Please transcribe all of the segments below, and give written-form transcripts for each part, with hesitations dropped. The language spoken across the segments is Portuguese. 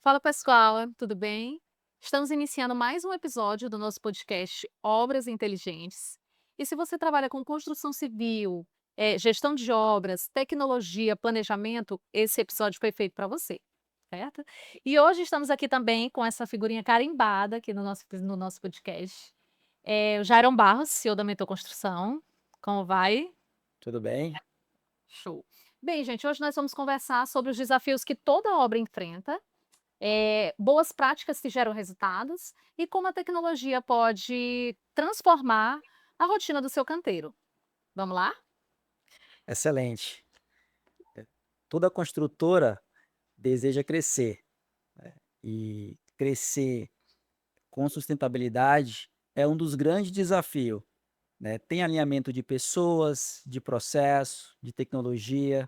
Fala pessoal, tudo bem? Estamos iniciando mais um episódio do nosso podcast Obras Inteligentes. E se você trabalha com construção civil, gestão de obras, tecnologia, planejamento, esse episódio foi feito para você, certo? E hoje estamos aqui também com essa figurinha carimbada aqui no nosso podcast. O Jairon Barros, CEO da Mentor Construção. Como vai? Tudo bem? Show. Bem, gente, hoje nós vamos conversar sobre os desafios que toda obra enfrenta, boas práticas que geram resultados e como a tecnologia pode transformar a rotina do seu canteiro. Vamos lá? Excelente. Toda construtora deseja crescer, e crescer com sustentabilidade é um dos grandes desafios, né? Tem alinhamento de pessoas, de processo, de tecnologia.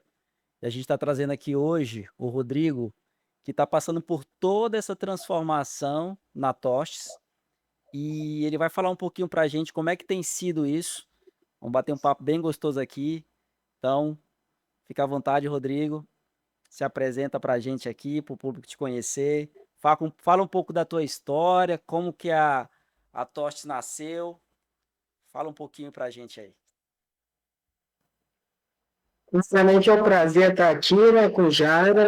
E a gente está trazendo aqui hoje o Rodrigo, que está passando por toda essa transformação na Tostes, e ele vai falar um pouquinho para a gente como é que tem sido isso. Vamos bater um papo bem gostoso aqui. Então, fica à vontade, Rodrigo. Se apresenta para a gente aqui, para o público te conhecer. Fala um pouco da tua história, como que a Tostes nasceu. Fala um pouquinho para a gente aí. Inicialmente é um prazer estar aqui, né, com o Jairo,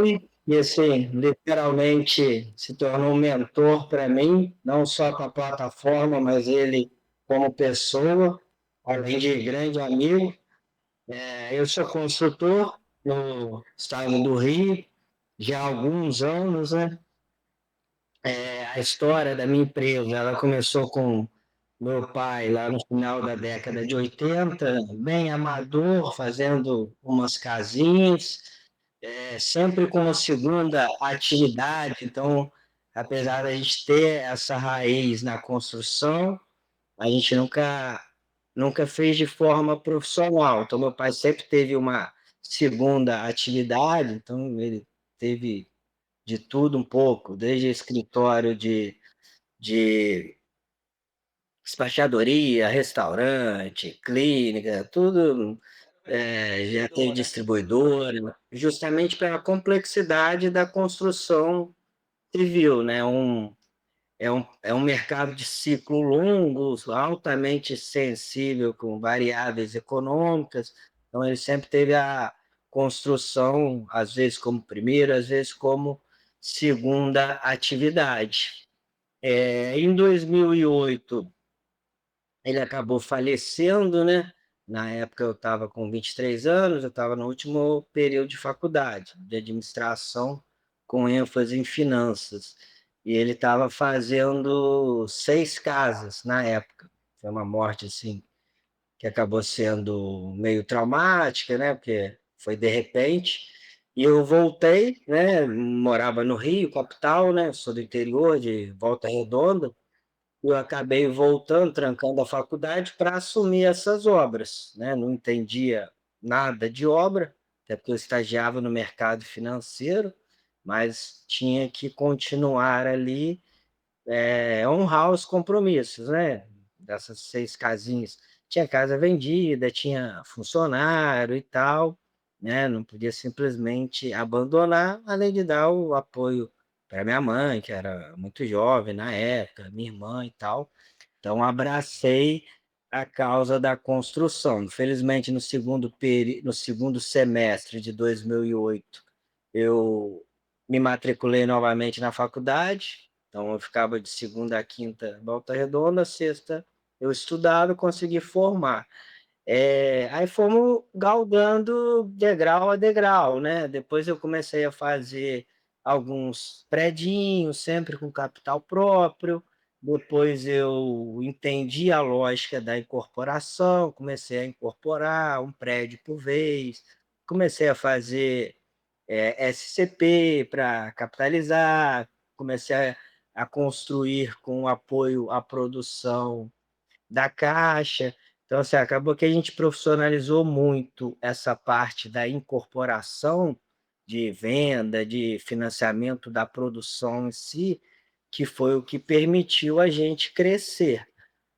e assim, literalmente se tornou um mentor para mim, não só com a plataforma, mas ele como pessoa, além de grande amigo. Eu sou construtor no estado do Rio, já há alguns anos, né? A história da minha empresa, ela começou com meu pai lá no final da década de 80, bem amador, fazendo umas casinhas, sempre com uma segunda atividade. Então, apesar da gente ter essa raiz na construção, a gente nunca fez de forma profissional. Então, meu pai sempre teve uma segunda atividade, então ele teve de tudo um pouco, desde escritório de despachadoria, restaurante, clínica, tudo, já teve distribuidora, justamente pela complexidade da construção civil, né? É um mercado de ciclo longo, altamente sensível com variáveis econômicas, então ele sempre teve a construção, às vezes como primeira, às vezes como segunda atividade. Em 2008 ele acabou falecendo, né? Na época eu estava com 23 anos, eu estava no último período de faculdade, de administração, com ênfase em finanças. E ele estava fazendo 6 casas na época. Foi uma morte assim que acabou sendo meio traumática, né? Porque foi de repente. E eu voltei, né? Morava no Rio, capital, né? Sou do interior, de Volta Redonda. Eu acabei voltando, trancando a faculdade para assumir essas obras, né? Não entendia nada de obra, até porque eu estagiava no mercado financeiro, mas tinha que continuar ali, honrar os compromissos, né? Dessas 6 casinhas. Tinha casa vendida, tinha funcionário e tal, né? Não podia simplesmente abandonar, além de dar o apoio para minha mãe, que era muito jovem na época, minha irmã e tal. Então, abracei a causa da construção. Infelizmente, no segundo semestre de 2008, eu me matriculei novamente na faculdade. Então, eu ficava de segunda a quinta, Volta Redonda, sexta eu estudava e consegui formar. Aí fomos galgando degrau a degrau, né? Depois eu comecei a fazer alguns predinhos, sempre com capital próprio. Depois eu entendi a lógica da incorporação, comecei a incorporar um prédio por vez, comecei a fazer SCP para capitalizar, comecei a construir com apoio à produção da Caixa. Então, assim, acabou que a gente profissionalizou muito essa parte da incorporação, de venda, de financiamento da produção em si, que foi o que permitiu a gente crescer.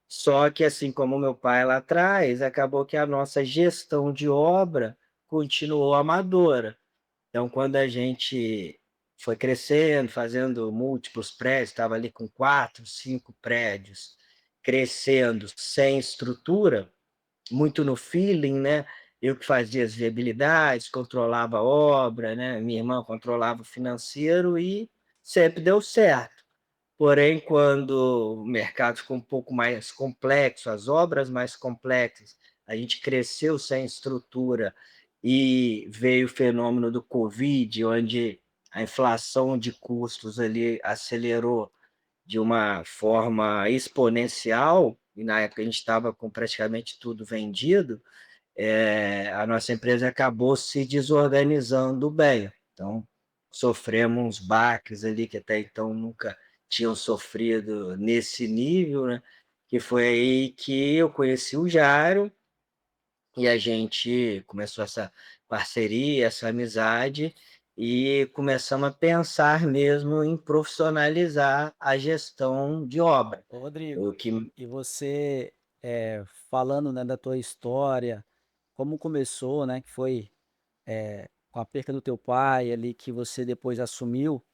Só que, assim como meu pai lá atrás, acabou que a nossa gestão de obra continuou amadora. Então, quando a gente foi crescendo, fazendo múltiplos prédios, estava ali com 4, 5 prédios, crescendo sem estrutura, muito no feeling, né, eu que fazia as viabilidades, controlava a obra, né, minha irmã controlava o financeiro e sempre deu certo. Porém, quando o mercado ficou um pouco mais complexo, as obras mais complexas, a gente cresceu sem estrutura e veio o fenômeno do Covid, onde a inflação de custos ali acelerou de uma forma exponencial, e na época a gente estava com praticamente tudo vendido, a nossa empresa acabou se desorganizando bem. Então, sofremos uns baques ali que até então nunca tinham sofrido nesse nível, né? Que foi aí que eu conheci o Jairo e a gente começou essa parceria, essa amizade e começamos a pensar mesmo em profissionalizar a gestão de obra. Ô Rodrigo, O que e você, falando, né, da tua história, como começou, né, que foi, com a perca do teu pai ali, que você depois assumiu,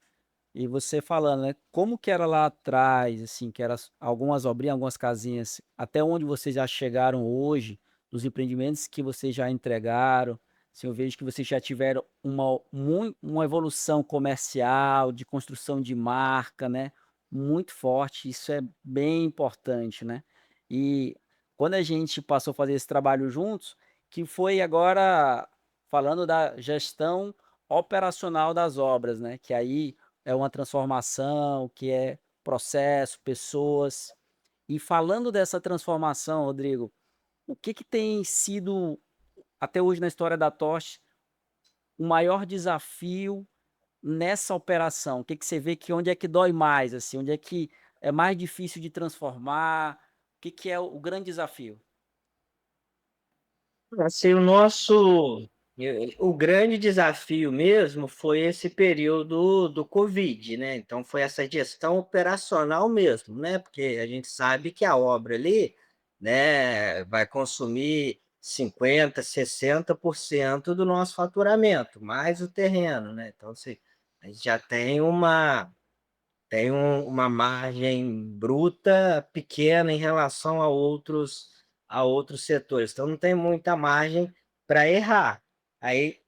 e você falando, né, como que era lá atrás, assim, que era algumas obrinhas, algumas casinhas, até onde vocês já chegaram hoje, dos empreendimentos que vocês já entregaram, assim, eu vejo que vocês já tiveram uma evolução comercial, de construção de marca, né, muito forte, isso é bem importante, né. E quando a gente passou a fazer esse trabalho juntos, que foi agora falando da gestão operacional das obras, né, que aí é uma transformação, que é processo, pessoas. E falando dessa transformação, Rodrigo, o que que tem sido, até hoje na história da Tocha, o maior desafio nessa operação? O que que você vê que onde é que dói mais, assim, onde é que é mais difícil de transformar? O que que é o grande desafio? Assim, o nosso o grande desafio mesmo foi esse período do Covid, né, então foi essa gestão operacional mesmo, né, porque a gente sabe que a obra ali, né, vai consumir 50, 60% do nosso faturamento, mais o terreno, né, então assim, a gente já tem uma margem bruta pequena em relação a outros setores, então não tem muita margem para errar. Aí,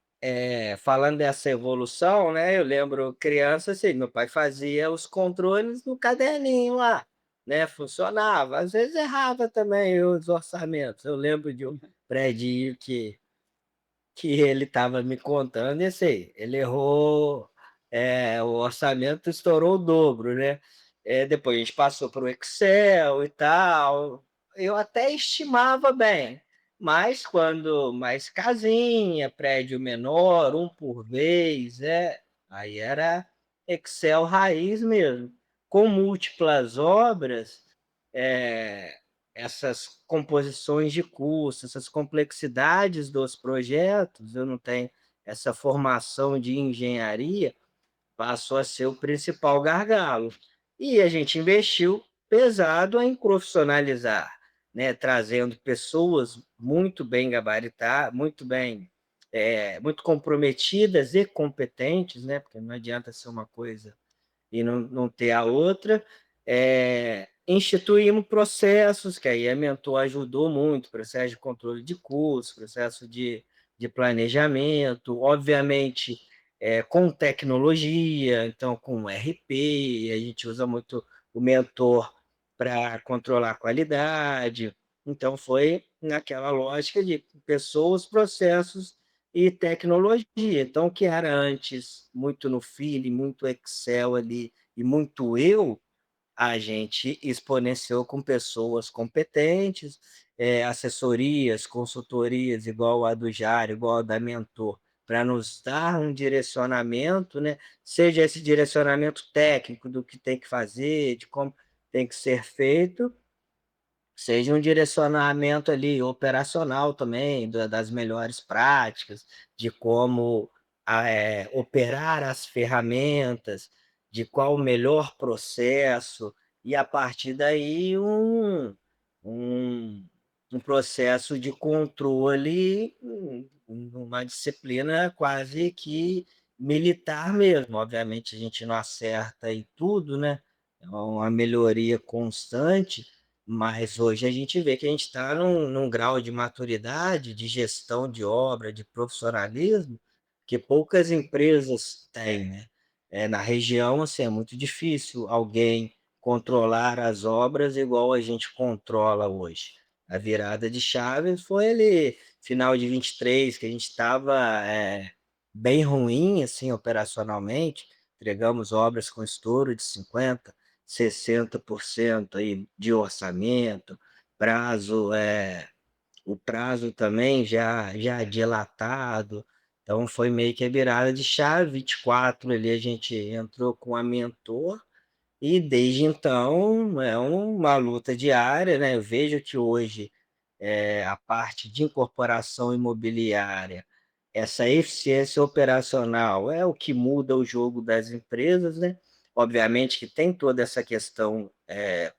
falando dessa evolução, né, eu lembro criança, assim, meu pai fazia os controles no caderninho lá, né, funcionava, às vezes errava também os orçamentos. Eu lembro de um predinho que ele estava me contando, e assim, ele errou, o orçamento estourou o dobro, né. Depois a gente passou para o Excel e tal, eu até estimava bem, mas quando mais casinha, prédio menor, um por vez, aí era Excel raiz mesmo. Com múltiplas obras, eh essas composições de custo, essas complexidades dos projetos, eu não tenho essa formação de engenharia, passou a ser o principal gargalo. E a gente investiu pesado em profissionalizar, né, trazendo pessoas muito bem muito bem, muito comprometidas e competentes, né, porque não adianta ser uma coisa e não ter a outra. Instituímos processos, que aí a Mentor ajudou muito, processo de controle de custos, processo de planejamento, obviamente, com tecnologia, então com RP, a gente usa muito o Mentor para controlar a qualidade, então foi naquela lógica de pessoas, processos e tecnologia. Então, o que era antes muito no feeling, muito Excel ali e muito eu, a gente exponenciou com pessoas competentes, assessorias, consultorias igual a do Jário, igual a da Mentor, para nos dar um direcionamento, né, seja esse direcionamento técnico do que tem que fazer, de como tem que ser feito, seja um direcionamento ali operacional também, das melhores práticas, de como operar as ferramentas, de qual o melhor processo, e a partir daí um um processo de controle, uma disciplina quase que militar mesmo. Obviamente a gente não acerta em tudo, né, é uma melhoria constante, mas hoje a gente vê que a gente está num grau de maturidade, de gestão de obra, de profissionalismo, que poucas empresas têm, né. Na região, assim, é muito difícil alguém controlar as obras igual a gente controla hoje. A virada de chave foi ali, final de 23, que a gente estava, bem ruim, assim, operacionalmente, entregamos obras com estouro de 50, 60% aí de orçamento, prazo, o prazo também já dilatado, então foi meio que a virada de chave. 24 ali a gente entrou com a mentor, e desde então é uma luta diária, né, eu vejo que hoje, a parte de incorporação imobiliária, essa eficiência operacional é o que muda o jogo das empresas, né. Obviamente que tem toda essa questão,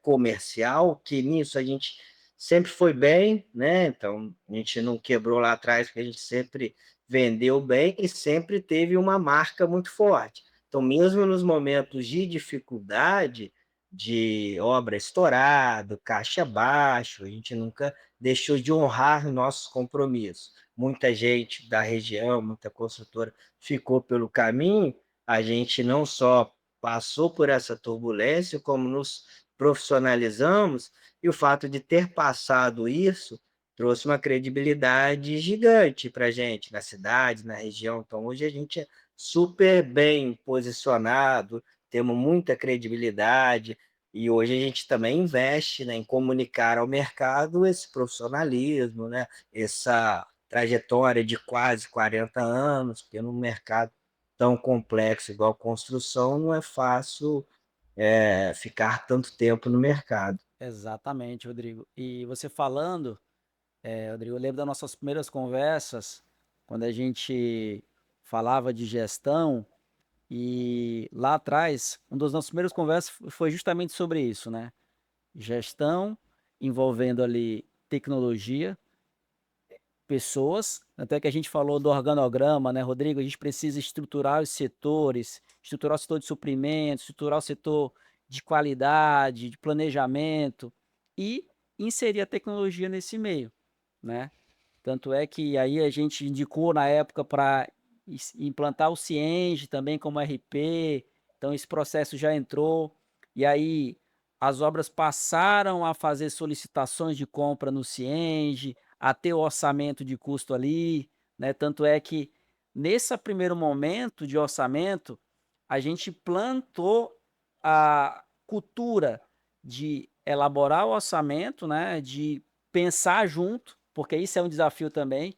comercial, que nisso a gente sempre foi bem, né, então a gente não quebrou lá atrás, porque a gente sempre vendeu bem e sempre teve uma marca muito forte. Então, mesmo nos momentos de dificuldade, de obra estourado, caixa baixo, a gente nunca deixou de honrar nossos compromissos. Muita gente da região, muita construtora ficou pelo caminho, a gente não só passou por essa turbulência, como nos profissionalizamos, e o fato de ter passado isso trouxe uma credibilidade gigante para a gente, na cidade, na região. Então, hoje a gente é super bem posicionado, temos muita credibilidade, e hoje a gente também investe, né, em comunicar ao mercado esse profissionalismo, né, essa trajetória de quase 40 anos, porque num mercado tão complexo igual construção, não é fácil, ficar tanto tempo no mercado. Exatamente, Rodrigo. E você falando, Rodrigo, eu lembro das nossas primeiras conversas, quando a gente falava de gestão, e lá atrás, uma das nossas primeiras conversas foi justamente sobre isso, né? Gestão envolvendo ali tecnologia, pessoas, até que a gente falou do organograma, né, Rodrigo? A gente precisa estruturar os setores, estruturar o setor de suprimentos, estruturar o setor de qualidade, de planejamento e inserir a tecnologia nesse meio, né? Tanto é que aí a gente indicou na época para implantar o Cienge também como RP, então esse processo já entrou, e aí as obras passaram a fazer solicitações de compra no Cienge, a ter o orçamento de custo ali, né? Tanto é que nesse primeiro momento de orçamento, a gente plantou a cultura de elaborar o orçamento, né? De pensar junto, porque isso é um desafio também.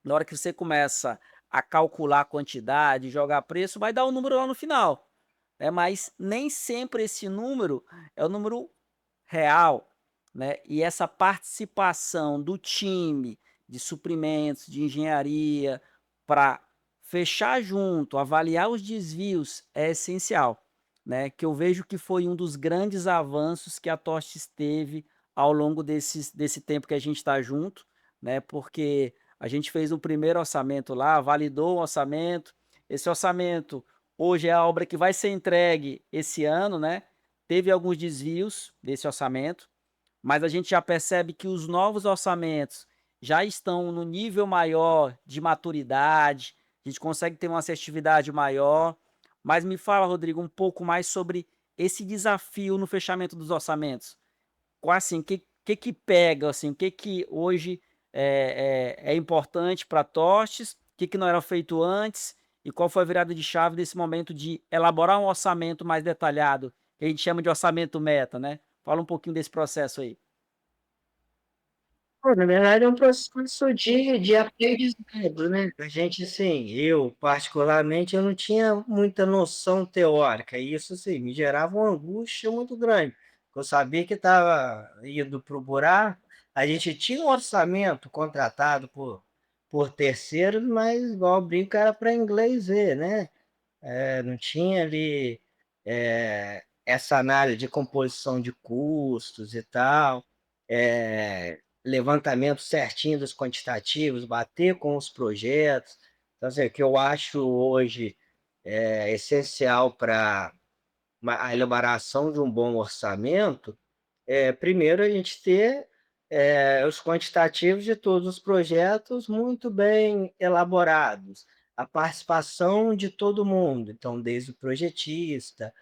Na hora que você começa a calcular a quantidade, jogar preço, vai dar um número lá no final, né? Mas nem sempre esse número é o número real, né? E essa participação do time de suprimentos, de engenharia, para fechar junto, avaliar os desvios é essencial, né? Que eu vejo que foi um dos grandes avanços que a Tostes teve ao longo desse tempo que a gente está junto, né? Porque a gente fez o primeiro orçamento lá, validou o orçamento. Esse orçamento hoje é a obra que vai ser entregue esse ano, né? Teve alguns desvios desse orçamento, mas a gente já percebe que os novos orçamentos já estão no nível maior de maturidade, a gente consegue ter uma assertividade maior. Mas me fala, Rodrigo, um pouco mais sobre esse desafio no fechamento dos orçamentos. Qual assim, que pega, assim, o que hoje é importante para Tostes, que não era feito antes, e qual foi a virada de chave desse momento de elaborar um orçamento mais detalhado, que a gente chama de orçamento meta, né? Fala um pouquinho desse processo aí. Pô, na verdade é um processo de aprendizado, né. A gente, assim, eu particularmente, eu não tinha muita noção teórica, e isso, assim, me gerava uma angústia muito grande, eu sabia que estava indo para o buraco. A gente tinha um orçamento contratado por terceiros, mas igual eu brinco, era para inglês ver, né. Não tinha ali, essa análise de composição de custos e tal, levantamento certinho dos quantitativos, bater com os projetos. Então, assim, o que eu acho hoje essencial para a elaboração de um bom orçamento, primeiro a gente ter, os quantitativos de todos os projetos muito bem elaborados, a participação de todo mundo, então desde o projetista,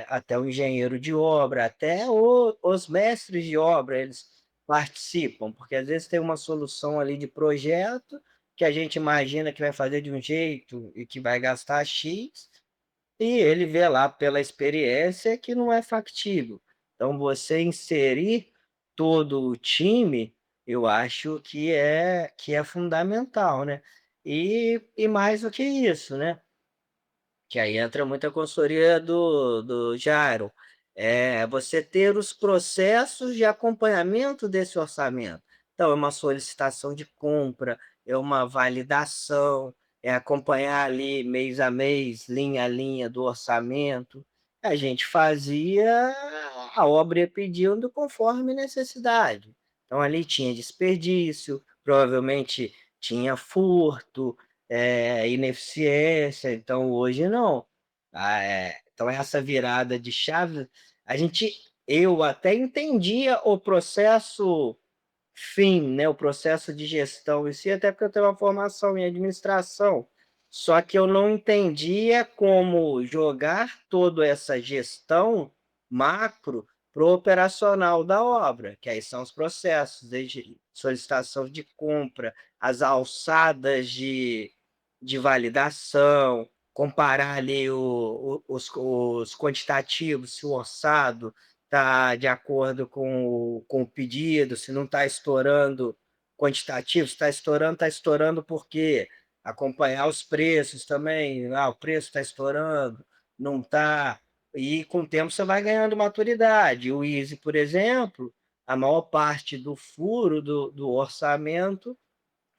até o engenheiro de obra, até os mestres de obra, eles participam, porque às vezes tem uma solução ali de projeto, que a gente imagina que vai fazer de um jeito e que vai gastar X, e ele vê lá pela experiência que não é factível. Então você inserir todo o time, eu acho que é fundamental, né. E mais do que isso, né, que aí entra muita consultoria do Jairo, você ter os processos de acompanhamento desse orçamento. Então, é uma solicitação de compra, é uma validação, é acompanhar ali mês a mês, linha a linha do orçamento. A gente fazia, a obra ia pedindo conforme necessidade. Então ali tinha desperdício, provavelmente tinha furto, ineficiência, então hoje não. Então essa virada de chave, eu até entendia o processo fim, né, o processo de gestão em si, até porque eu tenho uma formação em administração, só que eu não entendia como jogar toda essa gestão macro para o operacional da obra, que aí são os processos, desde solicitação de compra, as alçadas de validação, comparar ali os quantitativos, se o orçado está de acordo com o pedido, se não está estourando quantitativo, se está estourando por quê? Acompanhar os preços também, o preço está estourando, não está, e com o tempo você vai ganhando maturidade. O Easy, por exemplo, a maior parte do furo do orçamento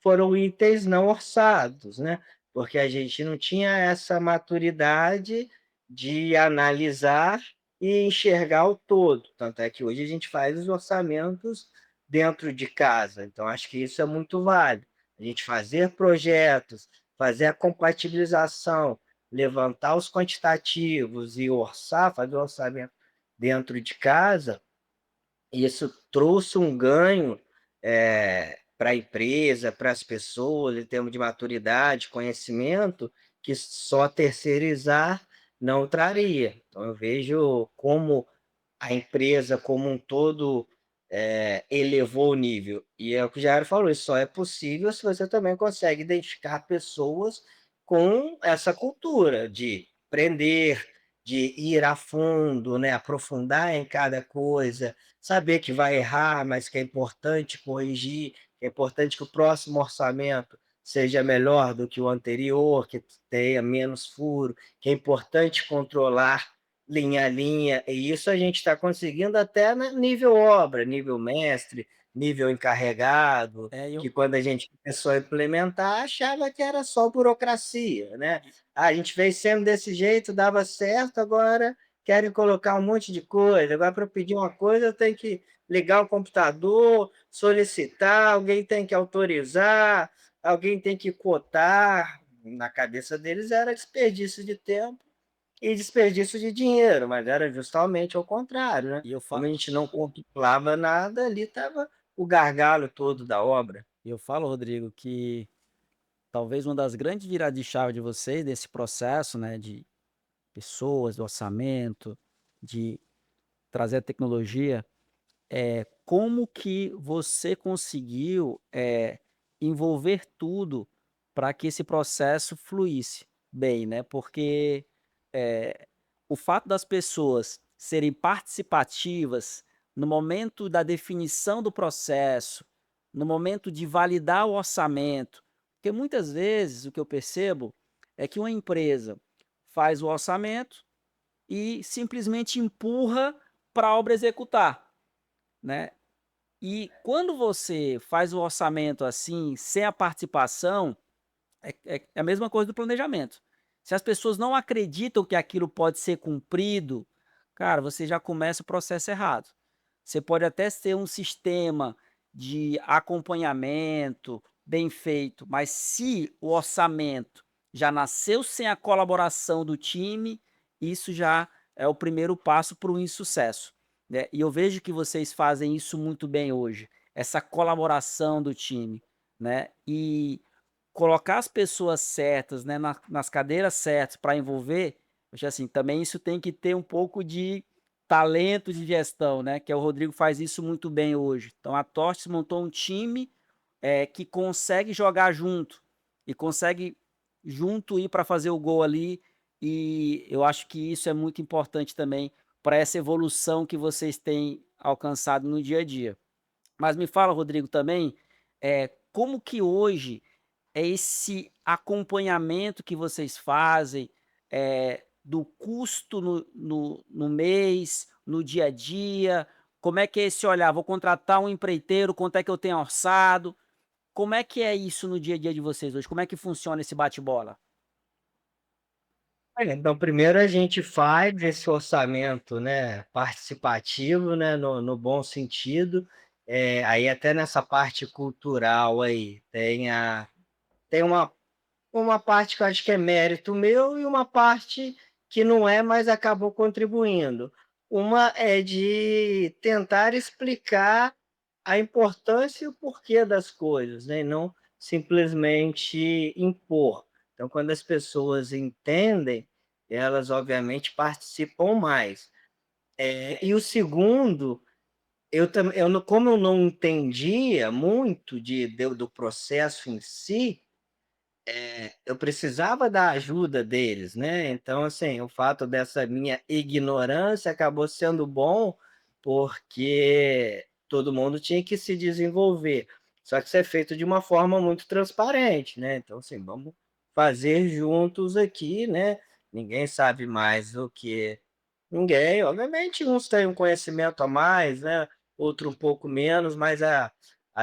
foram itens não orçados, né, porque a gente não tinha essa maturidade de analisar e enxergar o todo, tanto é que hoje a gente faz os orçamentos dentro de casa, então acho que isso é muito válido. A gente fazer projetos, fazer a compatibilização, levantar os quantitativos e orçar, fazer o orçamento dentro de casa, isso trouxe um ganho, para a empresa, para as pessoas, em termos de maturidade, conhecimento, que só terceirizar não traria. Então eu vejo como a empresa como um todo, elevou o nível. E é o que o Jairo falou, isso só é possível se você também consegue identificar pessoas com essa cultura de aprender, de ir a fundo, né, aprofundar em cada coisa, saber que vai errar, mas que é importante corrigir, que é importante que o próximo orçamento seja melhor do que o anterior, que tenha menos furo, que é importante controlar linha a linha, e isso a gente está conseguindo até na nível obra, nível mestre, nível encarregado, É, eu que quando a gente começou a implementar, achava que era só burocracia, né. "Ah, a gente fez sempre desse jeito, dava certo, agora querem colocar um monte de coisa, agora para eu pedir uma coisa eu tenho que ligar o computador, solicitar, alguém tem que autorizar, alguém tem que cotar". Na cabeça deles era desperdício de tempo e desperdício de dinheiro, mas era justamente ao contrário, né. e eu Como fa a gente não contemplava nada, ali estava o gargalo todo da obra. eu falo, Rodrigo, que talvez uma das grandes viradas de chave de vocês, desse processo, né, de pessoas, do orçamento, de trazer a tecnologia, é como que você conseguiu, envolver tudo para que esse processo fluísse bem, né, porque, eh, o fato das pessoas serem participativas no momento da definição do processo, no momento de validar o orçamento, porque muitas vezes o que eu percebo é que uma empresa faz o orçamento e simplesmente empurra para a obra executar, né. E quando você faz o orçamento assim, sem a participação, é a mesma coisa do planejamento. Se as pessoas não acreditam que aquilo pode ser cumprido, cara, você já começa o processo errado. Você pode até ter um sistema de acompanhamento bem feito, mas se o orçamento já nasceu sem a colaboração do time, isso já é o primeiro passo para o insucesso, né. E eu vejo que vocês fazem isso muito bem hoje, essa colaboração do time, né. E colocar as pessoas certas, né, nas cadeiras certas para envolver, acho assim, também isso tem que ter um pouco de talento de gestão, né, que é o Rodrigo faz isso muito bem hoje. Então a Tortes montou um time, que consegue jogar junto, e consegue junto ir para fazer o gol ali, e eu acho que isso é muito importante também para essa evolução que vocês têm alcançado no dia a dia. Mas me fala, Rodrigo, também, como que hoje é esse acompanhamento que vocês fazem, do custo no mês, no dia a dia, como é que é esse olhar? Vou contratar um empreiteiro, quanto é que eu tenho orçado? Como é que é isso no dia a dia de vocês hoje? Como é que funciona esse bate-bola? Olha, então primeiro a gente faz esse orçamento, né, participativo, né, no bom sentido, aí até nessa parte cultural aí, tem uma parte que eu acho que é mérito meu e uma parte que não é, mas acabou contribuindo. Uma é de tentar explicar a importância e o porquê das coisas, né, e não simplesmente impor. Então, quando as pessoas entendem, elas obviamente participam mais. E o segundo, eu não como eu não entendia muito do processo em si, eu precisava da ajuda deles, né, então, assim, o fato dessa minha ignorância acabou sendo bom, porque todo mundo tinha que se desenvolver. Só que isso é feito de uma forma muito transparente, né, então, assim, vamos fazer juntos aqui, né, ninguém sabe mais do que ninguém. Obviamente, uns têm um conhecimento a mais, né, outro um pouco menos, mas a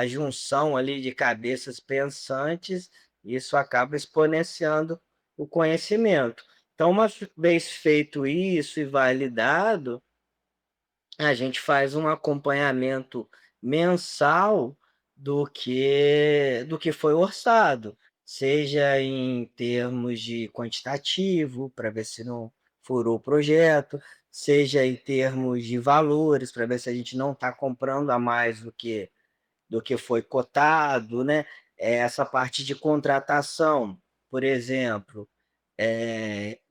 junção ali de cabeças pensantes, isso acaba exponenciando o conhecimento. Então, uma vez feito isso e validado, a gente faz um acompanhamento mensal do que foi orçado, seja em termos de quantitativo, para ver se não furou o projeto, seja em termos de valores, para ver se a gente não está comprando a mais do que foi cotado, né. Essa parte de contratação, por exemplo,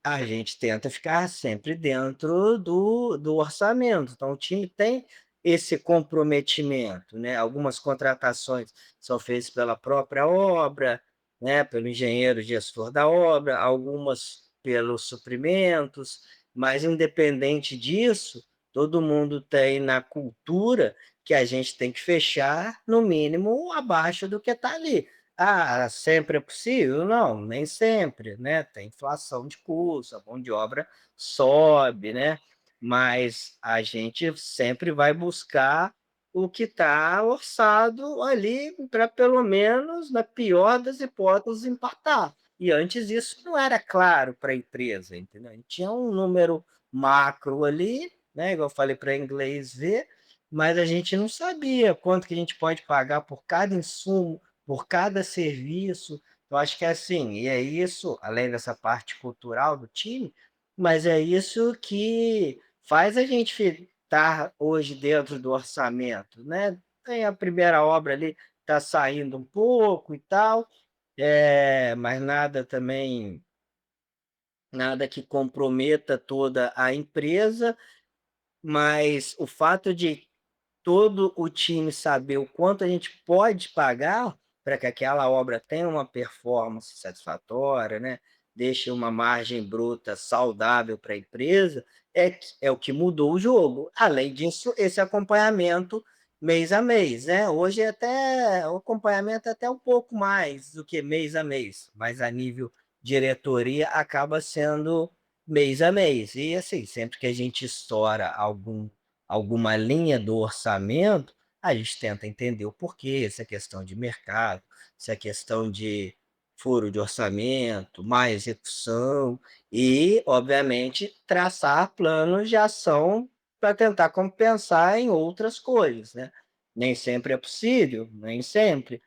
a gente tenta ficar sempre dentro do orçamento, então o time tem esse comprometimento, né. Algumas contratações são feitas pela própria obra, né, pelo engenheiro gestor da obra, algumas pelos suprimentos, mas independente disso, todo mundo tem na cultura que a gente tem que fechar no mínimo abaixo do que está ali. Ah, sempre é possível? Não, nem sempre, né, tem inflação de custo, a mão de obra sobe, né, mas a gente sempre vai buscar o que está orçado ali para pelo menos, na pior das hipóteses, empatar. E antes isso não era claro para a empresa, entendeu? A gente tinha um número macro ali, né, igual eu falei para inglês ver, mas a gente não sabia quanto que a gente pode pagar por cada insumo, por cada serviço. Eu acho que é assim, e é isso, além dessa parte cultural do time, mas é isso que faz a gente estar hoje dentro do orçamento, né. Tem a primeira obra ali, está saindo um pouco e tal, mas nada que comprometa toda a empresa, mas o fato de todo o time saber o quanto a gente pode pagar para que aquela obra tenha uma performance satisfatória, né, deixe uma margem bruta saudável para a empresa, é o que mudou o jogo. Além disso, esse acompanhamento mês a mês, né. Hoje o acompanhamento é até um pouco mais do que mês a mês, mas a nível diretoria acaba sendo mês a mês. E, assim, sempre que a gente estoura alguma linha do orçamento, a gente tenta entender o porquê, se é questão de mercado, se é questão de furo de orçamento, má execução e, obviamente, traçar planos de ação para tentar compensar em outras coisas, né. Nem sempre é possível, nem sempre,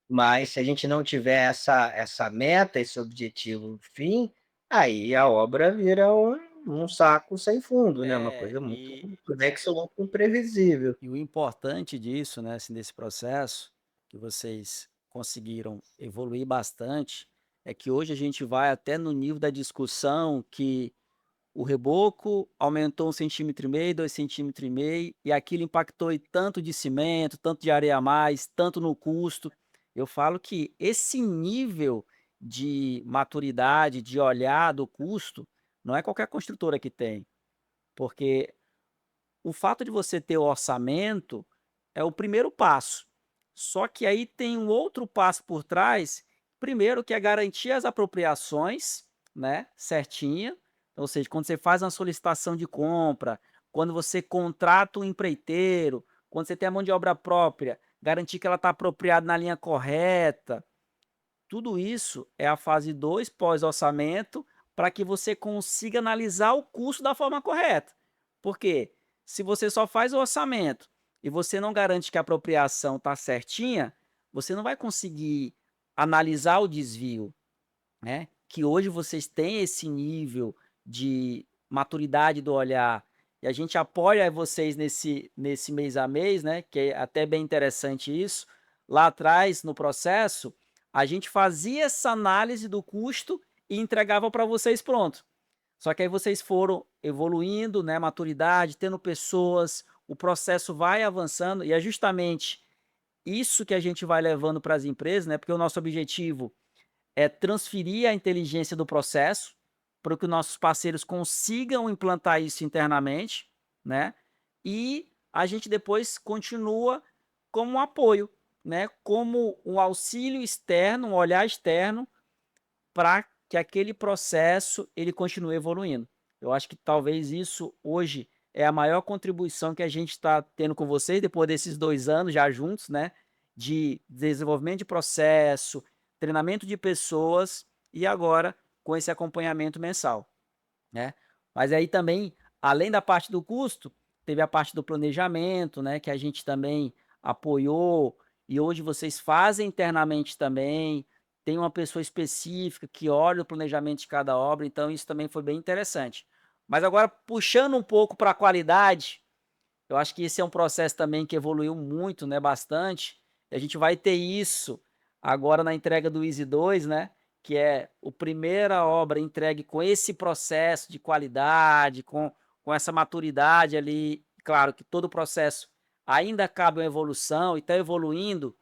Mas se a gente não tiver essa meta, esse objetivo fim, aí a obra vira um saco sem fundo, né, uma É, coisa muito complexa, muito imprevisível. e o importante disso, né, assim, desse processo, que vocês conseguiram evoluir bastante, é que hoje a gente vai até no nível da discussão que o reboco aumentou 1,5 cm, 2,5 cm, e aquilo impactou em tanto de cimento, tanto de areia a mais, tanto no custo. Eu falo que esse nível de maturidade, de olhar do custo, não é qualquer construtora que tem, porque o fato de você ter o orçamento é o primeiro passo. Só que aí tem um outro passo por trás, primeiro que é garantir as apropriações, né, certinha, ou seja, quando você faz uma solicitação de compra, quando você contrata um empreiteiro, quando você tem a mão de obra própria, garantir que ela está apropriada na linha correta, tudo isso é a fase 2 pós-orçamento, para que você consiga analisar o custo da forma correta. Porque se você só faz o orçamento e você não garante que a apropriação está certinha, você não vai conseguir analisar o desvio, né? Que hoje vocês têm esse nível de maturidade do olhar e a gente apoia vocês nesse mês a mês, né? Que é até bem interessante isso. Lá atrás, no processo, a gente fazia essa análise do custo e entregava para vocês pronto. Só que aí vocês foram evoluindo, né? Maturidade, tendo pessoas, o processo vai avançando e é justamente isso que a gente vai levando para as empresas, né? Porque o nosso objetivo é transferir a inteligência do processo para que nossos parceiros consigam implantar isso internamente, né? E a gente depois continua como um apoio, né? Como um auxílio externo, um olhar externo para que aquele processo ele continue evoluindo. Eu acho que talvez isso hoje é a maior contribuição que a gente está tendo com vocês depois desses 2 anos já juntos, né? De desenvolvimento de processo, treinamento de pessoas e agora com esse acompanhamento mensal, né? Mas aí também, além da parte do custo, teve a parte do planejamento, né? Que a gente também apoiou e hoje vocês fazem internamente também. Tem uma pessoa específica que olha o planejamento de cada obra, então isso também foi bem interessante. Mas agora, puxando um pouco para a qualidade, eu acho que esse é um processo também que evoluiu muito, né, bastante. E a gente vai ter isso agora na entrega do Easy 2, né, que é a primeira obra entregue com esse processo de qualidade, com essa maturidade ali. Claro que todo o processo ainda cabe uma evolução e está evoluindo,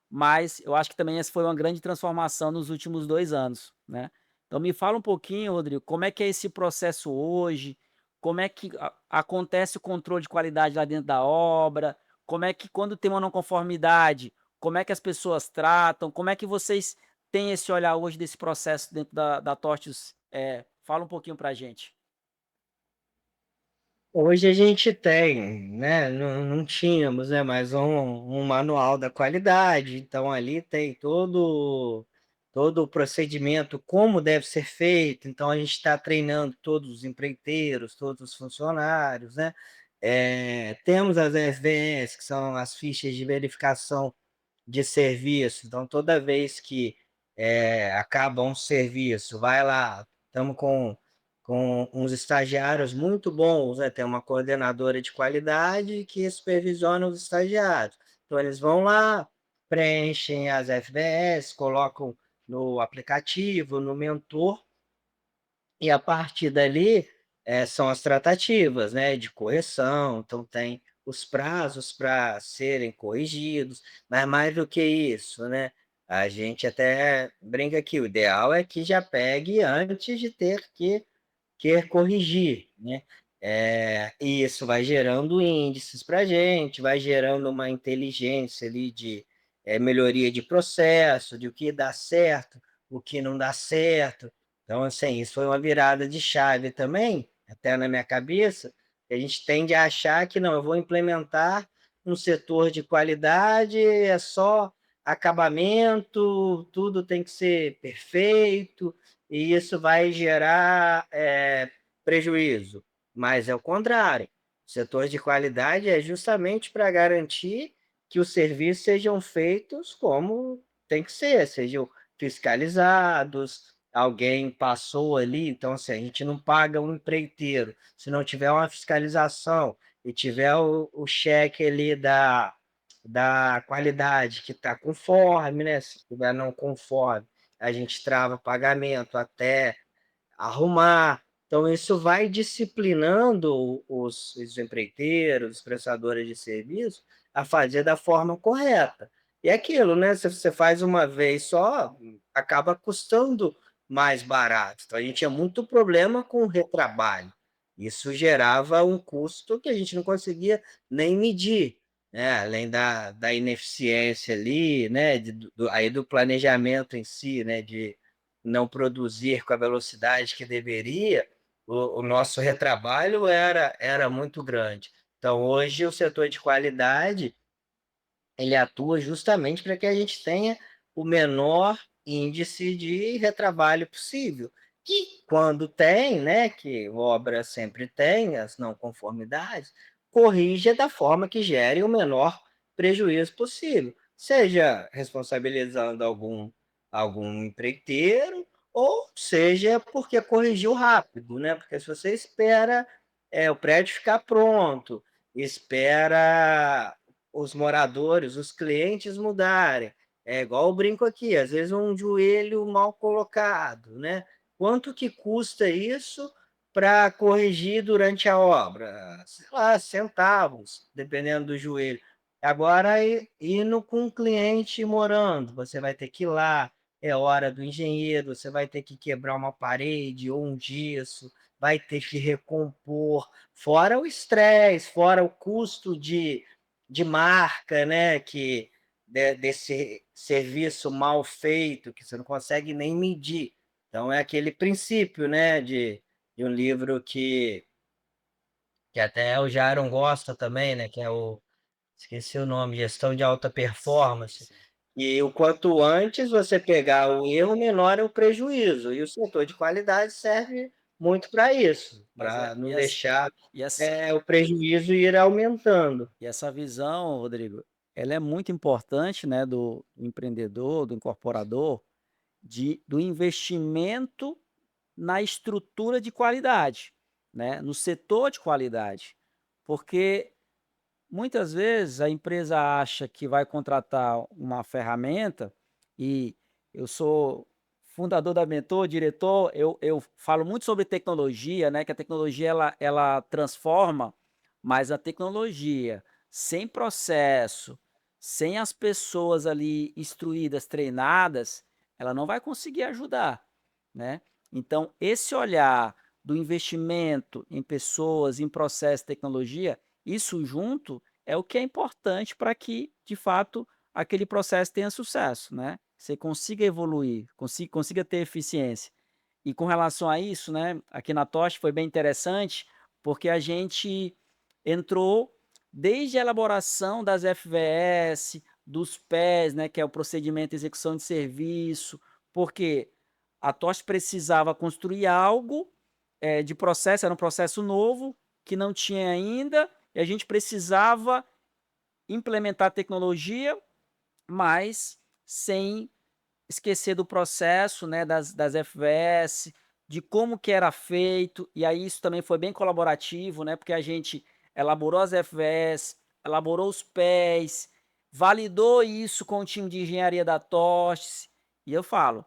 mas eu acho que também essa foi uma grande transformação nos últimos 2 anos, né? Então me fala um pouquinho, Rodrigo, como é que é esse processo hoje? Como é que acontece o controle de qualidade lá dentro da obra? Como é que, quando tem uma não conformidade, como é que as pessoas tratam? Como é que vocês têm esse olhar hoje desse processo dentro da Tortius? Fala um pouquinho para a gente. Hoje a gente tem, né, não tínhamos, né, mas um manual da qualidade, então ali tem todo o procedimento, como deve ser feito, então a gente está treinando todos os empreiteiros, todos os funcionários, né. Temos as FVS, que são as fichas de verificação de serviço, então toda vez que, acaba um serviço, vai lá, estamos com uns estagiários muito bons, né, tem uma coordenadora de qualidade que supervisiona os estagiários. Então eles vão lá, preenchem as FBS, colocam no aplicativo, no mentor, e a partir dali, são as tratativas, né, de correção, então tem os prazos para serem corrigidos, mas mais do que isso, né, a gente até brinca aqui, o ideal é que já pegue antes de ter que quer corrigir, né. E isso vai gerando índices para a gente, vai gerando uma inteligência ali de, melhoria de processo, de o que dá certo, o que não dá certo. Então, assim, isso foi uma virada de chave também, até na minha cabeça, que a gente tende a achar que não, eu vou implementar um setor de qualidade, é só acabamento, tudo tem que ser perfeito, e isso vai gerar, prejuízo, mas é o contrário. O setor de qualidade é justamente para garantir que os serviços sejam feitos como tem que ser, sejam fiscalizados, alguém passou ali, então assim, a gente não paga um empreiteiro, se não tiver uma fiscalização e tiver o cheque ali da qualidade que está conforme, né, se estiver não conforme, a gente trava pagamento até arrumar. Então isso vai disciplinando os empreiteiros, os prestadores de serviço, a fazer da forma correta. E é aquilo, né, se você faz uma vez só, acaba custando mais barato. Então a gente tinha muito problema com o retrabalho. Isso gerava um custo que a gente não conseguia nem medir, né, além da ineficiência ali, né, aí do planejamento em si, né, de não produzir com a velocidade que deveria, o nosso retrabalho era muito grande. Então, hoje, o setor de qualidade, ele atua justamente para que a gente tenha o menor índice de retrabalho possível. E quando tem, né, que obra sempre tem as não conformidades, corrija da forma que gere o menor prejuízo possível, seja responsabilizando algum empreiteiro, ou seja porque corrigiu rápido, né? Porque se você espera o prédio ficar pronto, espera os moradores, os clientes mudarem. É igual eu brinco aqui, às vezes um joelho mal colocado, né? Quanto que custa isso para corrigir durante a obra? Sei lá, centavos, dependendo do joelho. Agora, indo com o cliente morando, você vai ter que ir lá, é hora do engenheiro, você vai ter que quebrar uma parede ou um gesso, vai ter que recompor, fora o estresse, fora o custo de marca, né, desse serviço mal feito, que você não consegue nem medir. Então é aquele princípio, né, de um livro que até o Jaron gosta também, né, que é esqueci o nome, Gestão de Alta Performance. E o quanto antes você pegar o erro, menor é o prejuízo. E o setor de qualidade serve muito para isso, Mas para não e essa, deixar e essa, o prejuízo ir aumentando. e essa visão, Rodrigo, ela é muito importante, né, do empreendedor, do incorporador, do investimento na estrutura de qualidade, né, no setor de qualidade. Porque muitas vezes a empresa acha que vai contratar uma ferramenta e eu sou fundador da Mentor, diretor, eu falo muito sobre tecnologia, né? Que a tecnologia ela transforma, mas a tecnologia sem processo, sem as pessoas ali instruídas, treinadas, ela não vai conseguir ajudar, né? Então, esse olhar do investimento em pessoas, em processo de tecnologia, isso junto é o que é importante para que, de fato, aquele processo tenha sucesso, né? Você consiga evoluir, consiga ter eficiência. E com relação a isso, né, aqui na Tocha foi bem interessante, porque a gente entrou desde a elaboração das FVS, dos PES, né, que é o procedimento de execução de serviço, porque a Tocha precisava construir algo de processo, era um processo novo, que não tinha ainda, e a gente precisava implementar tecnologia, mas sem esquecer do processo, né, das FVS, de como que era feito, e aí isso também foi bem colaborativo, né, porque a gente elaborou as FVS, elaborou os PEs, validou isso com o time de engenharia da TOSS, e eu falo,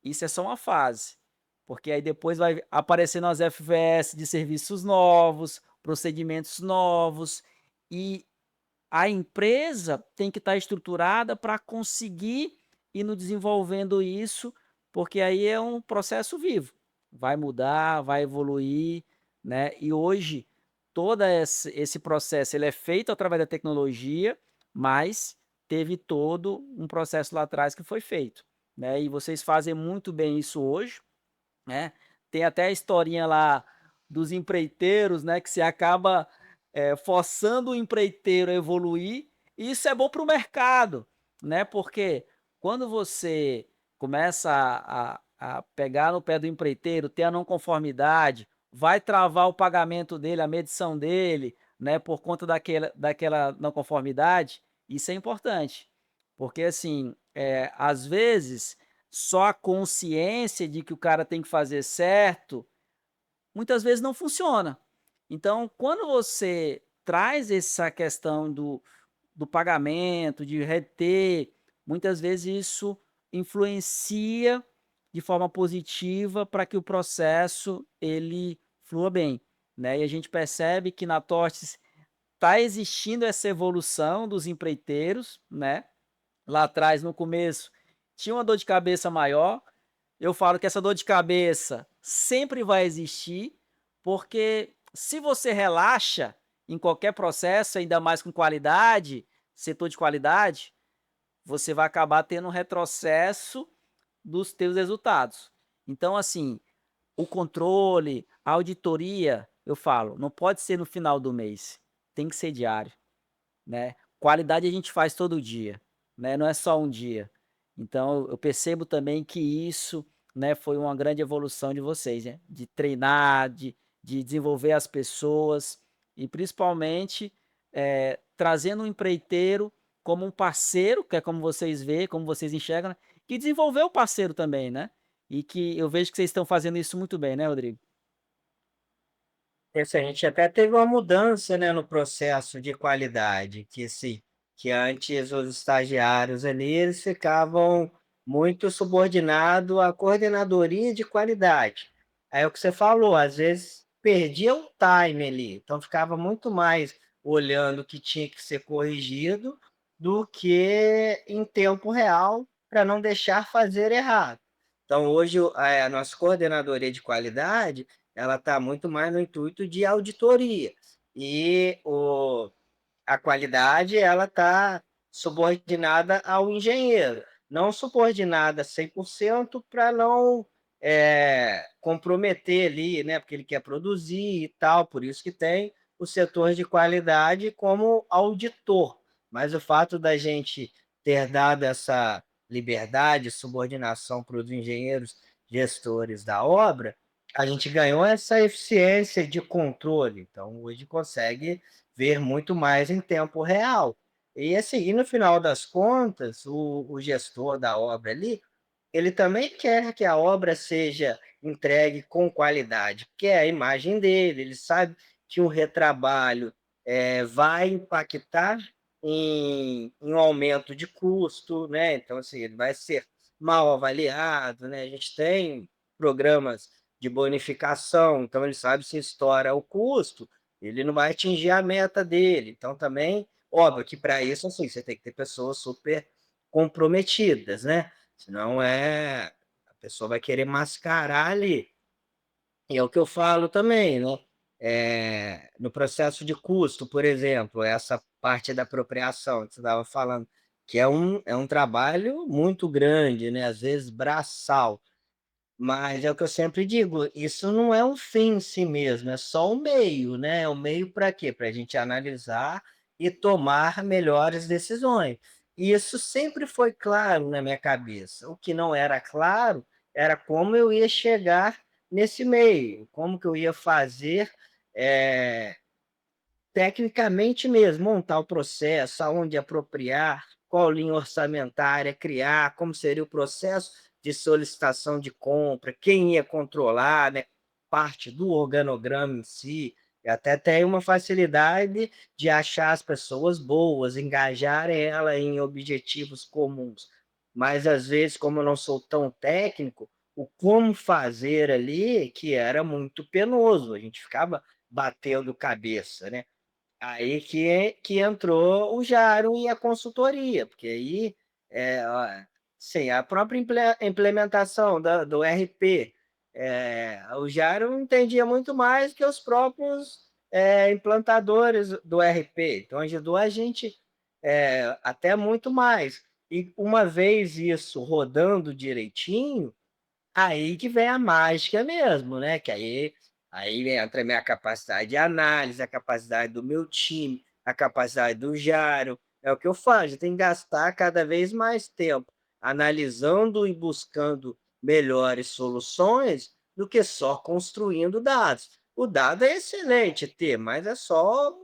isso é só uma fase, porque aí depois vai aparecendo as FVS de serviços novos, procedimentos novos, e a empresa tem que estar estruturada para conseguir ir no desenvolvendo isso, porque aí é um processo vivo. Vai mudar, vai evoluir, né? E hoje todo esse processo ele é feito através da tecnologia, mas teve todo um processo lá atrás que foi feito, né? E vocês fazem muito bem isso hoje, né? Tem até a historinha lá dos empreiteiros, né? Que se acaba forçando o empreiteiro a evoluir. E isso é bom para o mercado, né? Porque quando você começa a pegar no pé do empreiteiro, ter a não conformidade, vai travar o pagamento dele, a medição dele, né? Por conta daquela não conformidade, isso é importante. Porque assim, às vezes, só a consciência de que o cara tem que fazer certo, muitas vezes não funciona. Então, quando você traz essa questão do pagamento, de reter, muitas vezes isso influencia de forma positiva para que o processo ele flua bem, né? E a gente percebe que na Tortes está existindo essa evolução dos empreiteiros, né? Lá atrás, no começo, tinha uma dor de cabeça maior. Eu falo que essa dor de cabeça sempre vai existir, porque se você relaxa em qualquer processo, ainda mais com qualidade, setor de qualidade, você vai acabar tendo um retrocesso dos teus resultados. Então, assim, o controle, a auditoria, eu falo, não pode ser no final do mês, tem que ser diário, né? Qualidade a gente faz todo dia, né? Não é só um dia. Então eu percebo também que isso, né, foi uma grande evolução de vocês, né? De treinar, de desenvolver as pessoas e principalmente trazendo um empreiteiro como um parceiro, que é como vocês veem, como vocês enxergam, né? Que desenvolveu o parceiro também, né? E que eu vejo que vocês estão fazendo isso muito bem, né, Rodrigo? Esse a gente até teve uma mudança, né, no processo de qualidade, que assim, que antes os estagiários ali, eles ficavam muito subordinados à coordenadoria de qualidade. Aí é o que você falou, às vezes perdia o time ali, então ficava muito mais olhando o que tinha que ser corrigido do que em tempo real para não deixar fazer errado. Então hoje a nossa coordenadoria de qualidade, ela está muito mais no intuito de auditoria. E a qualidade ela está subordinada ao engenheiro, não subordinada 100% para não comprometer ali, né? Porque ele quer produzir e tal, por isso que tem o setor de qualidade como auditor. Mas o fato da gente ter dado essa liberdade, subordinação para os engenheiros gestores da obra, a gente ganhou essa eficiência de controle. Então, hoje consegue ver muito mais em tempo real. E assim, e no final das contas, o gestor da obra ali, ele também quer que a obra seja entregue com qualidade, porque é a imagem dele, ele sabe que um retrabalho vai impactar em um aumento de custo, né? Então, assim, ele vai ser mal avaliado, né? A gente tem programas de bonificação, então ele sabe se estoura o custo, ele não vai atingir a meta dele. Então, também, óbvio que para isso, assim, você tem que ter pessoas super comprometidas, né? Senão a pessoa vai querer mascarar ali. E é o que eu falo também, né? No processo de custo, por exemplo, essa parte da apropriação que você estava falando, que é um trabalho muito grande, né? Às vezes braçal. Mas é o que eu sempre digo, isso não é um fim em si mesmo, é só um meio, né? É um meio para quê? Para a gente analisar e tomar melhores decisões. E isso sempre foi claro na minha cabeça. O que não era claro era como eu ia chegar nesse meio, como que eu ia fazer eh, tecnicamente mesmo, montar o processo, aonde apropriar, qual linha orçamentária criar, como seria o processo de solicitação de compra, quem ia controlar, né, parte do organograma em si. Eu até tenho uma facilidade de achar as pessoas boas, engajar ela em objetivos comuns. Mas às vezes, como eu não sou tão técnico, o como fazer ali que era muito penoso, a gente ficava batendo cabeça, né? Aí que entrou o Jaro e a consultoria, porque aí, ó, sim, a própria implementação do RP, o Jaro entendia muito mais que os próprios, implantadores do RP, então ajudou a gente, até muito mais. E uma vez isso rodando direitinho, aí que vem a mágica mesmo, né, que aí entra a minha capacidade de análise, a capacidade do meu time, a capacidade do Jaro, é o que eu falo, a gente tem que gastar cada vez mais tempo analisando e buscando melhores soluções do que só construindo dados. O dado é excelente ter, mas é só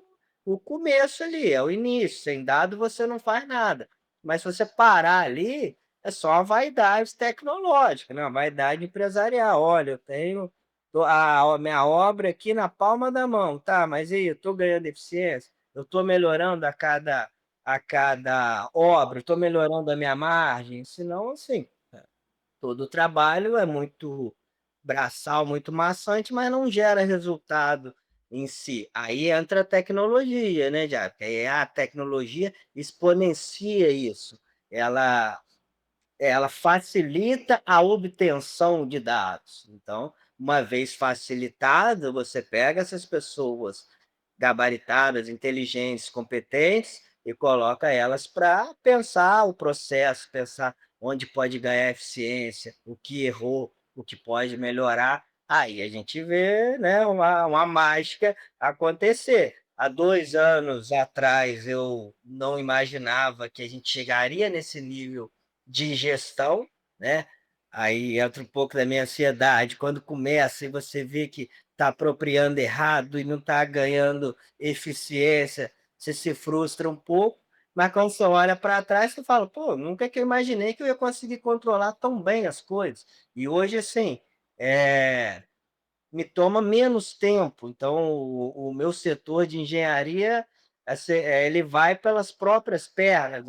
o começo ali, é o início, sem dado você não faz nada. Mas se você parar ali, é só a vaidade tecnológica, né, a vaidade empresarial. "Olha, eu tenho a minha obra aqui na palma da mão, tá, mas e aí, eu estou ganhando eficiência? Eu estou melhorando a cada obra? Estou melhorando a minha margem?" Senão, assim, todo o trabalho é muito braçal, muito maçante, mas não gera resultado em si. Aí entra a tecnologia, né, já porque aí a tecnologia exponencia isso. Ela ela facilita a obtenção de dados. Então, uma vez facilitado, você pega essas pessoas gabaritadas, inteligentes, competentes e coloca elas para pensar o processo, pensar onde pode ganhar eficiência, o que errou, o que pode melhorar. Aí a gente vê, né, uma mágica acontecer. Há 2 anos atrás eu não imaginava que a gente chegaria nesse nível de gestão, né? Aí entra um pouco da minha ansiedade, quando começa e você vê que está apropriando errado e não está ganhando eficiência, você se frustra um pouco, mas quando você olha para trás, você fala: "Pô, nunca que eu imaginei que eu ia conseguir controlar tão bem as coisas". E hoje, assim, eh me toma menos tempo, então o meu setor de engenharia, ele vai pelas próprias pernas,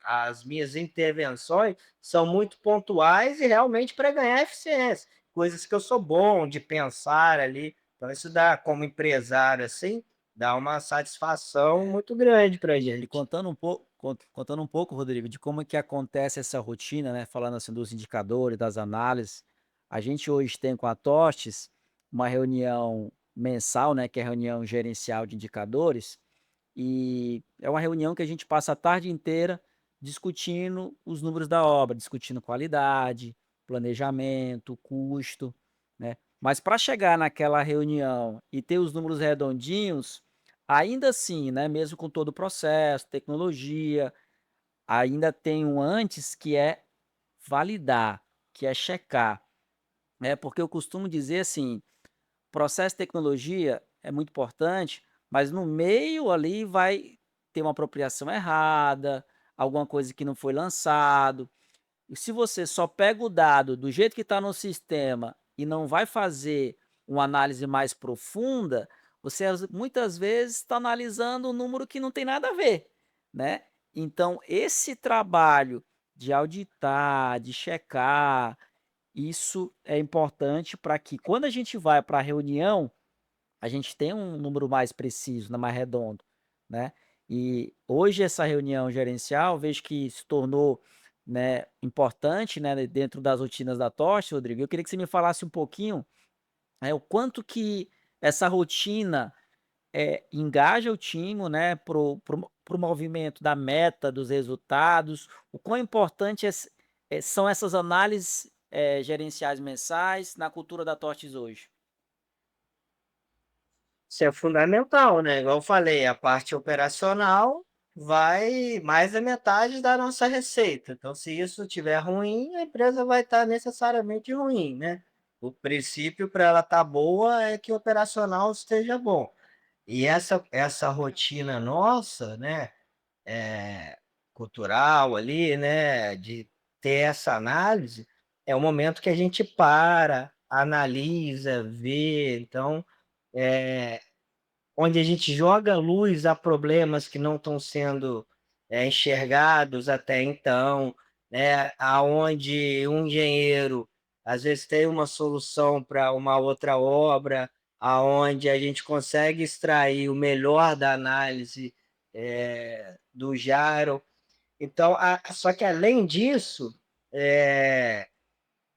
as minhas intervenções são muito pontuais e realmente para ganhar eficiência, coisas que eu sou bom de pensar ali, então isso dá como empresário, assim, dá uma satisfação É. muito grande para a E gente. contando um pouco, Rodrigo, de como é que acontece essa rotina, né, falando assim dos indicadores, das análises, a gente hoje tem com a Tostes uma reunião mensal, né, que é a reunião gerencial de indicadores, e é uma reunião que a gente passa a tarde inteira discutindo os números da obra, discutindo qualidade, planejamento, custo, né. Mas para chegar naquela reunião e ter os números redondinhos, ainda assim, né, mesmo com todo o processo, tecnologia, ainda tem um antes que é validar, que é checar, né, porque eu costumo dizer assim, processo de tecnologia é muito importante, mas no meio ali vai ter uma apropriação errada, alguma coisa que não foi lançado. E se você só pega o dado do jeito que está no sistema e não vai fazer uma análise mais profunda, você muitas vezes está analisando um número que não tem nada a ver, né? Então, esse trabalho de auditar, de checar, isso é importante para que quando a gente vai para a reunião, a gente tenha um número mais preciso, né, mais redondo, né. E hoje essa reunião gerencial, vejo que se tornou, né, importante, né, dentro das rotinas da Tocha, Rodrigo. Eu queria que você me falasse um pouquinho, o quanto que essa rotina, engaja o time, né, pro movimento da meta, dos resultados, o quão importante são essas análises, gerenciais mensais na cultura da Tostes hoje? Isso é fundamental, né, igual eu falei, a parte operacional vai mais da metade da nossa receita, então se isso estiver ruim, a empresa vai estar necessariamente ruim, né. O princípio para ela estar boa é que o operacional esteja bom. E essa rotina nossa, né, cultural ali, né, de ter essa análise, é o momento que a gente para, analisa, vê, então, eh onde a gente joga luz a problemas que não estão sendo, enxergados até então, né, aonde um engenheiro, às vezes, tem uma solução para uma outra obra, aonde a gente consegue extrair o melhor da análise, do Jaro. Então só que além disso,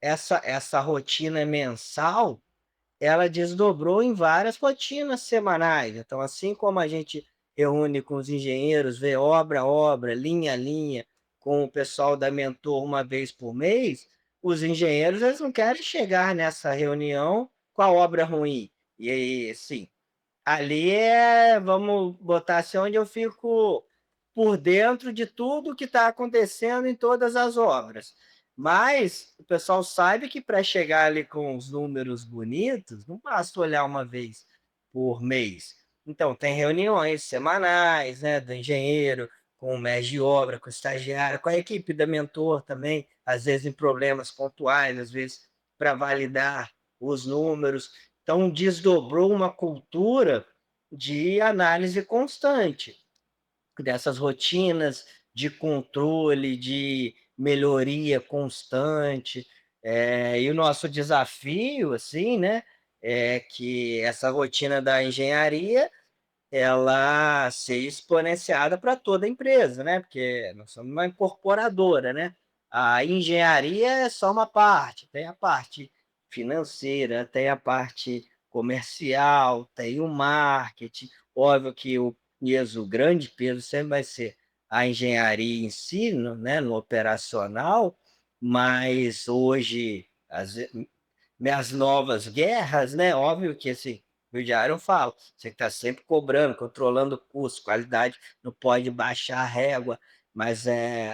essa rotina mensal ela desdobrou em várias rotinas semanais. Então, assim como a gente reúne com os engenheiros, vê obra a obra, linha a linha, com o pessoal da Mentor uma vez por mês, os engenheiros eles não querem chegar nessa reunião com a obra ruim. E aí, assim, ali vamos botar assim, onde eu fico por dentro de tudo que está acontecendo em todas as obras. Mas o pessoal sabe que para chegar ali com os números bonitos, não basta olhar uma vez por mês. Então tem reuniões semanais, né, do engenheiro com o mestre de obra, com o estagiário, com a equipe da mentor também, às vezes em problemas pontuais, às vezes para validar os números. Então, desdobrou uma cultura de análise constante dessas rotinas de controle, de melhoria constante. E o nosso desafio, assim, né, é que essa rotina da engenharia ela ser exponenciada para toda a empresa, né? Porque nós somos uma incorporadora, né? A engenharia é só uma parte, tem a parte financeira, tem a parte comercial, tem o marketing. Óbvio que o peso, o grande peso sempre vai ser a engenharia em si, né, no operacional, mas hoje as novas guerras, né? Óbvio que assim, no diário eu falo, você está sempre cobrando, controlando o custo, qualidade, não pode baixar a régua, mas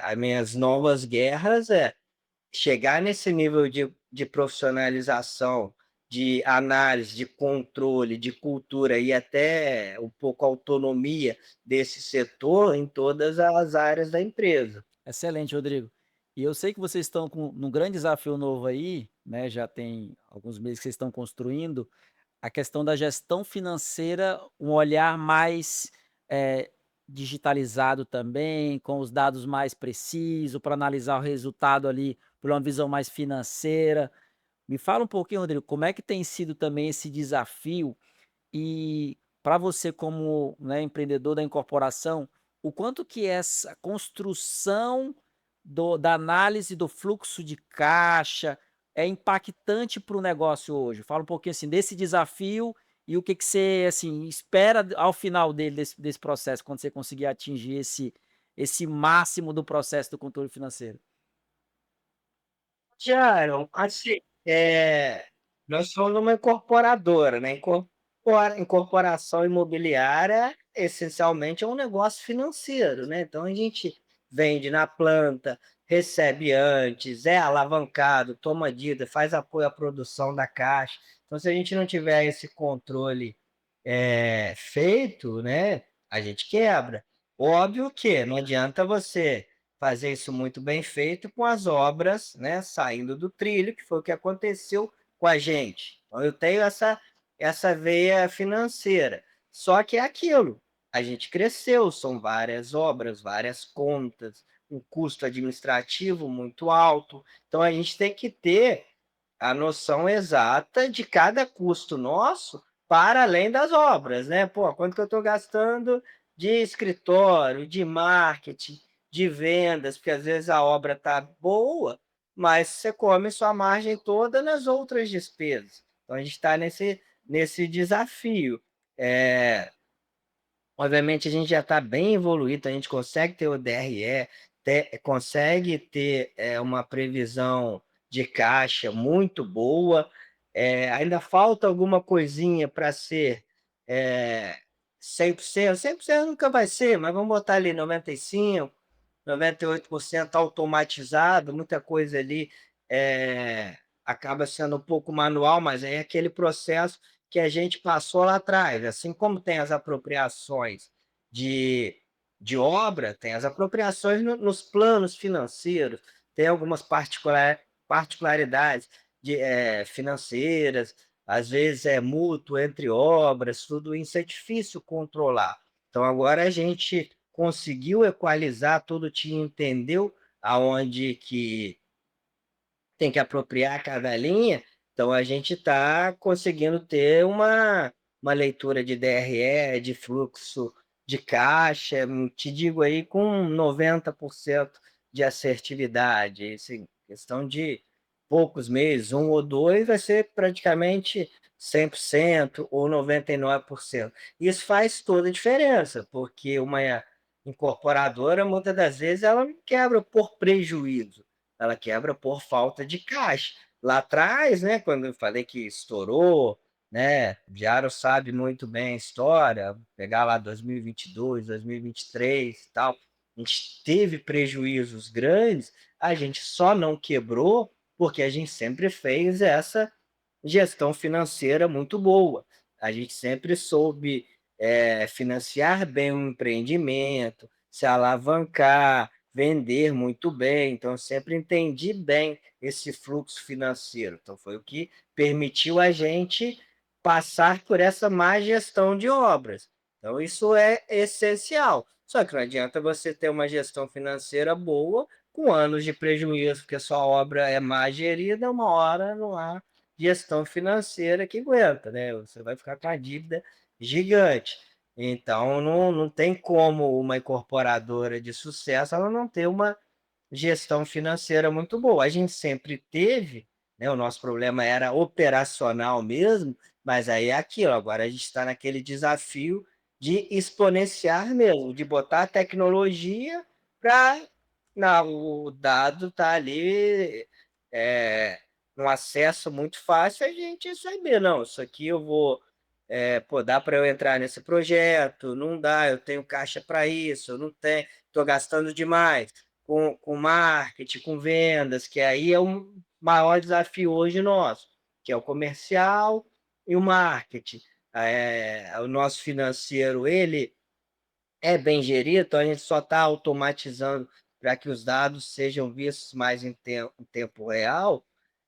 as minhas novas guerras é chegar nesse nível de profissionalização, de análise, de controle, de cultura e até um pouco autonomia desse setor em todas as áreas da empresa. Excelente, Rodrigo. E eu sei que vocês estão com num grande desafio novo aí, né, já tem alguns meses que vocês estão construindo, a questão da gestão financeira, um olhar mais, eh, digitalizado também, com os dados mais precisos, para analisar o resultado ali por uma visão mais financeira. Me fala um pouquinho, Rodrigo, como é que tem sido também esse desafio e para você como, né, empreendedor da incorporação, o quanto que essa construção da análise do fluxo de caixa é impactante para o negócio hoje? Fala um pouquinho, assim, desse desafio e o que que você, assim, espera ao final dele, desse processo, quando você conseguir atingir esse máximo do processo do controle financeiro. Tiago, assim, nós somos uma incorporadora, né? Incorporação imobiliária, essencialmente, é um negócio financeiro, né? Então, a gente vende na planta, recebe antes, é alavancado, toma dívida, faz apoio à produção da caixa. Então, se a gente não tiver esse controle feito, né, a gente quebra. Óbvio que não adianta você fazer isso muito bem feito com as obras, né, saindo do trilho, que foi o que aconteceu com a gente. Então eu tenho essa veia financeira. Só que é aquilo, a gente cresceu, são várias obras, várias contas, um custo administrativo muito alto. Então a gente tem que ter a noção exata de cada custo nosso para além das obras, né? Pô, quanto que eu estou gastando de escritório, de marketing, de vendas, porque às vezes a obra está boa, mas você come sua margem toda nas outras despesas. Então a gente está nesse desafio. É, Obviamente a gente já está bem evoluído, a gente consegue ter o DRE, consegue ter uma previsão de caixa muito boa. Ainda falta alguma coisinha para ser é, 100%, 100% nunca vai ser, mas vamos botar ali 95%, 98% automatizado, muita coisa ali acaba sendo um pouco manual, mas é aquele processo que a gente passou lá atrás. Assim como tem as apropriações de, de obra, tem as apropriações nos planos financeiros, tem algumas particularidades financeiras, às vezes é mútuo entre obras, tudo isso é difícil controlar. Então, agora a gente conseguiu equalizar tudo, te entendeu aonde que tem que apropriar cada linha, então a gente está conseguindo ter uma leitura de DRE, de fluxo de caixa, te digo aí, com 90% de assertividade. Assim, questão de poucos meses, um ou dois, vai ser praticamente 100% ou 99%. Isso faz toda a diferença, porque uma incorporadora, muitas das vezes, ela não quebra por prejuízo, ela quebra por falta de caixa. Lá atrás, né, quando eu falei que estourou, né, Diário sabe muito bem a história, pegar lá 2022, 2023 e tal, a gente teve prejuízos grandes, a gente só não quebrou porque a gente sempre fez essa gestão financeira muito boa. A gente sempre soube financiar bem o empreendimento, se alavancar, vender muito bem. Então, eu sempre entendi bem esse fluxo financeiro. Então, foi o que permitiu a gente passar por essa má gestão de obras. Então, isso é essencial. Só que não adianta você ter uma gestão financeira boa com anos de prejuízo, porque sua obra é má gerida, uma hora não há gestão financeira que aguenta, né? Você vai ficar com a dívida gigante. Então, não tem como uma incorporadora de sucesso ela não ter uma gestão financeira muito boa. A gente sempre teve, né? O nosso problema era operacional mesmo, mas aí é aquilo. Agora a gente está naquele desafio de exponenciar mesmo, de botar a tecnologia para o dado tá ali, um acesso muito fácil, a gente saber, não, isso aqui eu vou, pô, dá para eu entrar nesse projeto, não dá, eu tenho caixa para isso, eu não tenho, estou gastando demais com marketing, com vendas, que aí é o maior desafio hoje nosso, que é o comercial e o marketing. O nosso financeiro, ele é bem gerido, então a gente só está automatizando para que os dados sejam vistos mais em tempo real,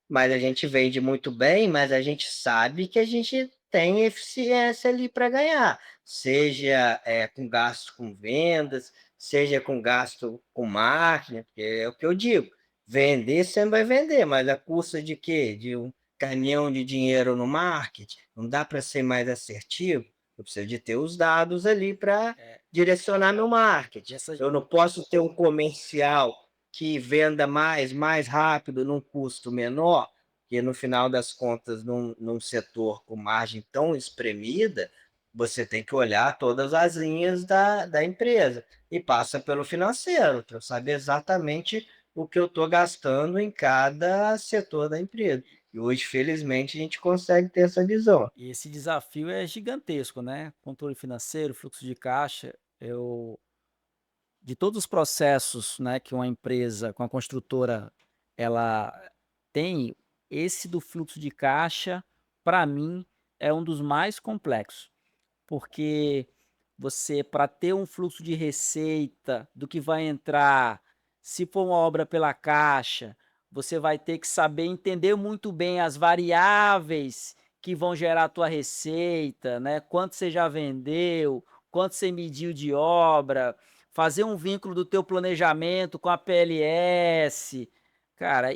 mas a gente vende muito bem, mas a gente sabe que a gente tem eficiência ali para ganhar, seja com gasto com vendas, seja com gasto com marketing, porque é o que eu digo, vender sempre vai vender, mas a custa de quê? De um caminhão de dinheiro no marketing? Não dá para ser mais assertivo? Eu preciso de ter os dados ali para direcionar meu marketing. Essa, Eu não posso ter um comercial que venda mais rápido, num custo menor, que no final das contas, num setor com margem tão espremida, você tem que olhar todas as linhas da empresa e passa pelo financeiro, para eu saber exatamente o que eu estou gastando em cada setor da empresa. E hoje, felizmente, a gente consegue ter essa visão. e esse desafio é gigantesco, né? Controle financeiro, fluxo de caixa. De todos os processos, né, que uma empresa, com a construtora, ela tem, esse do fluxo de caixa, para mim, é um dos mais complexos, porque você, para ter um fluxo de receita do que vai entrar, se for uma obra pela caixa, você vai ter que saber entender muito bem as variáveis que vão gerar a tua receita, né? Quanto você já vendeu, quanto você mediu de obra, fazer um vínculo do teu planejamento com a PLS. Cara,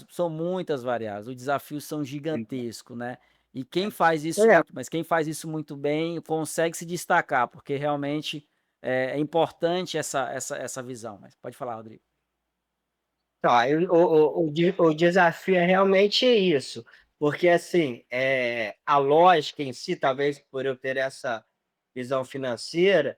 são muitas variáveis, os desafios são gigantescos, né? E quem faz isso É, muito, mas quem faz isso muito bem consegue se destacar, porque realmente é importante essa visão. Mas pode falar, Rodrigo. então, aí o desafio é realmente isso, porque assim, a lógica em si, talvez por eu ter essa visão financeira,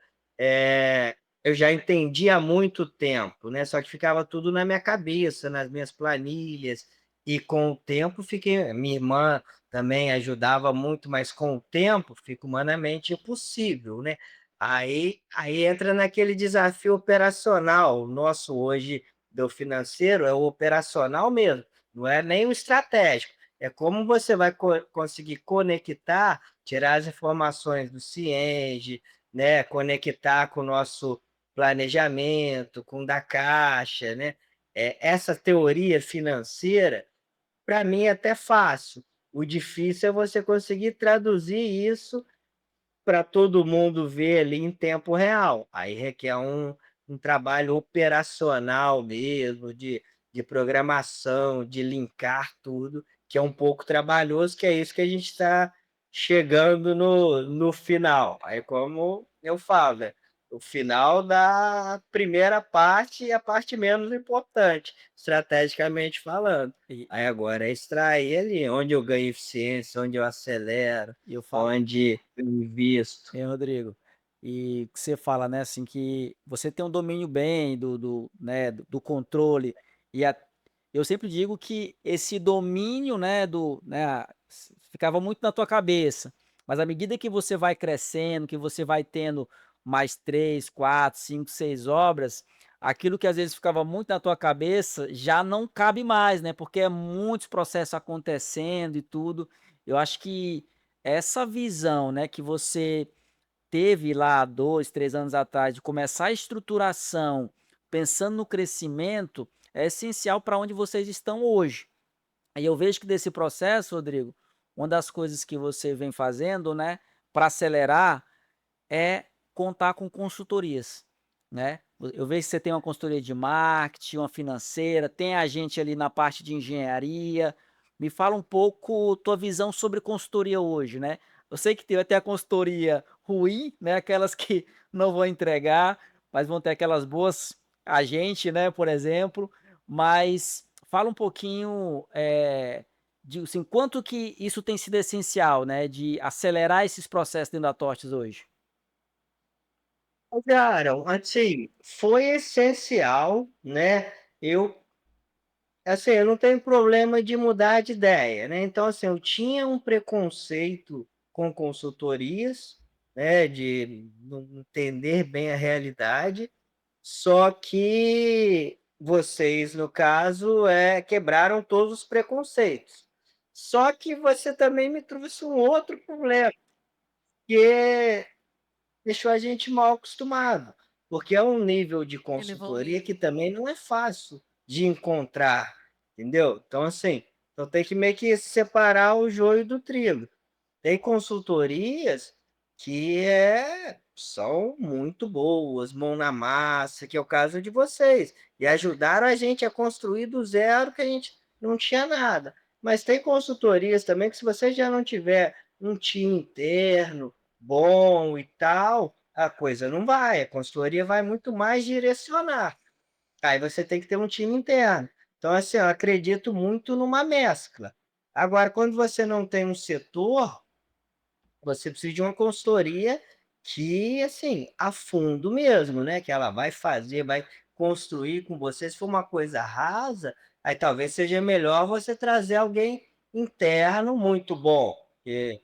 eu já entendi há muito tempo, né? Só que ficava tudo na minha cabeça, nas minhas planilhas, e com o tempo fiquei. Minha irmã também ajudava muito, mas com o tempo fica humanamente impossível, né? Aí entra naquele desafio operacional nosso hoje do financeiro, é o operacional mesmo, não é nem o estratégico. É como você vai conseguir conectar, tirar as informações do Cienge, né, conectar com o nosso planejamento, com o da Caixa, né? Essa teoria financeira, para mim, é até fácil. O difícil é você conseguir traduzir isso para todo mundo ver ali em tempo real. Aí requer um trabalho operacional mesmo, de programação, de linkar tudo, que é um pouco trabalhoso, que é isso que a gente está chegando no final. Aí, como eu falo, né, o final da primeira parte e a parte menos importante, estrategicamente falando. E, Aí agora é extrair ali onde eu ganho eficiência, onde eu acelero, e eu falo, onde eu invisto. Rodrigo, e que você fala, né, assim, que você tem um domínio bem né, do controle, e eu sempre digo que esse domínio, né, né, ficava muito na tua cabeça, mas à medida que você vai crescendo, que você vai tendo mais 3, 4, 5, 6 obras, aquilo que às vezes ficava muito na tua cabeça já não cabe mais, né, porque é muitos processos acontecendo e tudo. Eu acho que essa visão, né, que você teve lá 2, 3 anos atrás, de começar a estruturação, pensando no crescimento, é essencial para onde vocês estão hoje. E eu vejo que desse processo, Rodrigo, uma das coisas que você vem fazendo, né, para acelerar é contar com consultorias, né? Eu vejo que você tem uma consultoria de marketing, uma financeira, tem a gente ali na parte de engenharia. Me fala um pouco tua visão sobre consultoria hoje, né? Eu sei que tem até a consultoria ruim, né? Aquelas que não vão entregar, mas vão ter aquelas boas, a gente, né? Por exemplo. Mas fala um pouquinho de assim, quanto que isso tem sido essencial, né? De acelerar esses processos dentro da Tortes hoje. Cara, assim, foi essencial, né, eu assim, eu não tenho problema de mudar de ideia, né, então, assim, eu tinha um preconceito com consultorias, né, de não entender bem a realidade, só que vocês, no caso, quebraram todos os preconceitos. Só que você também me trouxe um outro problema, que deixou a gente mal acostumado, porque é um nível de Ele consultoria evoluiu. que também não é fácil de encontrar, entendeu? Então, assim, então tem que meio que separar o joio do trigo. Tem consultorias que são muito boas, mão na massa, que é o caso de vocês, e ajudaram a gente a construir do zero que a gente não tinha nada. Mas tem consultorias também que se você já não tiver um time interno bom e tal, a coisa não vai, a consultoria vai muito mais direcionar. Aí você tem que ter um time interno. Então, assim, eu acredito muito numa mescla. Agora, quando você não tem um setor, você precisa de uma consultoria que, assim, a fundo mesmo, né, que ela vai fazer, vai construir com você. Se for uma coisa rasa, aí talvez seja melhor você trazer alguém interno muito bom, porque,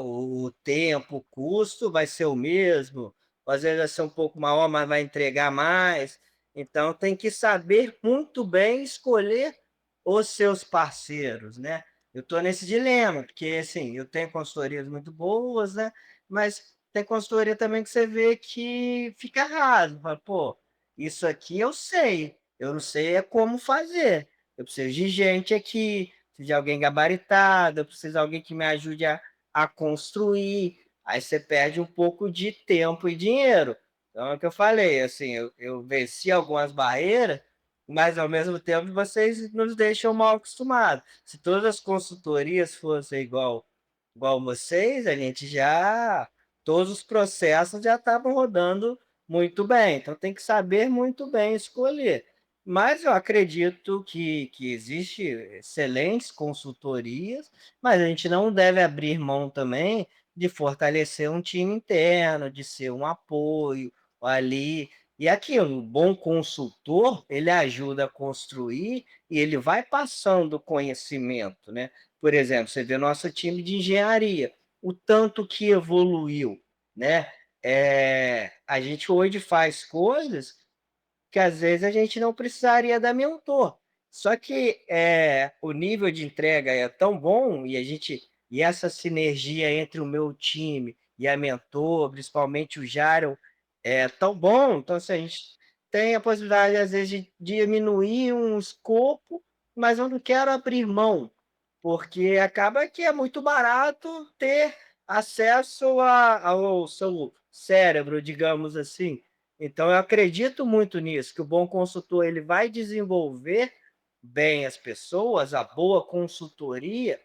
o tempo, o custo vai ser o mesmo, às vezes vai ser um pouco maior, mas vai entregar mais. Então tem que saber muito bem escolher os seus parceiros, né. Eu estou nesse dilema, porque assim, eu tenho consultorias muito boas, né? Mas tem consultoria também que você vê que fica raso. Fala, pô, isso aqui eu não sei é como fazer. Eu preciso de gente aqui, preciso de alguém gabaritado, eu preciso de alguém que me ajude a construir. Aí você perde um pouco de tempo e dinheiro. Então é o que eu falei, assim, eu venci algumas barreiras, mas ao mesmo tempo vocês nos deixam mal acostumados. Se todas as consultorias fossem igual vocês, a gente já todos os processos já estavam rodando muito bem, então tem que saber muito bem escolher. Mas eu acredito que existe excelentes consultorias, mas a gente não deve abrir mão também de fortalecer um time interno, de ser um apoio ali. E aquilo, o bom consultor, ele ajuda a construir e ele vai passando conhecimento, né. Por exemplo, você vê nosso time de engenharia, o tanto que evoluiu, né. A gente hoje faz coisas que às vezes a gente não precisaria da mentor. Só que, o nível de entrega é tão bom e essa sinergia entre o meu time e a mentor, principalmente o Jaron, é tão bom, então assim, a gente tem a possibilidade às vezes de diminuir um escopo, mas eu não quero abrir mão, porque acaba que é muito barato ter acesso ao seu cérebro, digamos assim. Então eu acredito muito nisso, que o bom consultor ele vai desenvolver bem as pessoas, a boa consultoria,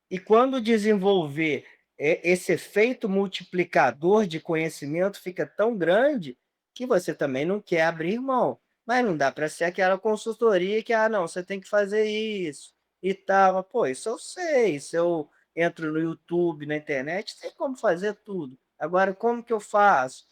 e quando desenvolver esse efeito multiplicador de conhecimento fica tão grande que você também não quer abrir mão. Mas não dá para ser aquela consultoria que, ah, não, você tem que fazer isso e tal. Pô, isso eu sei, se eu entro no YouTube, na internet, tem como fazer tudo. Agora, como que eu faço?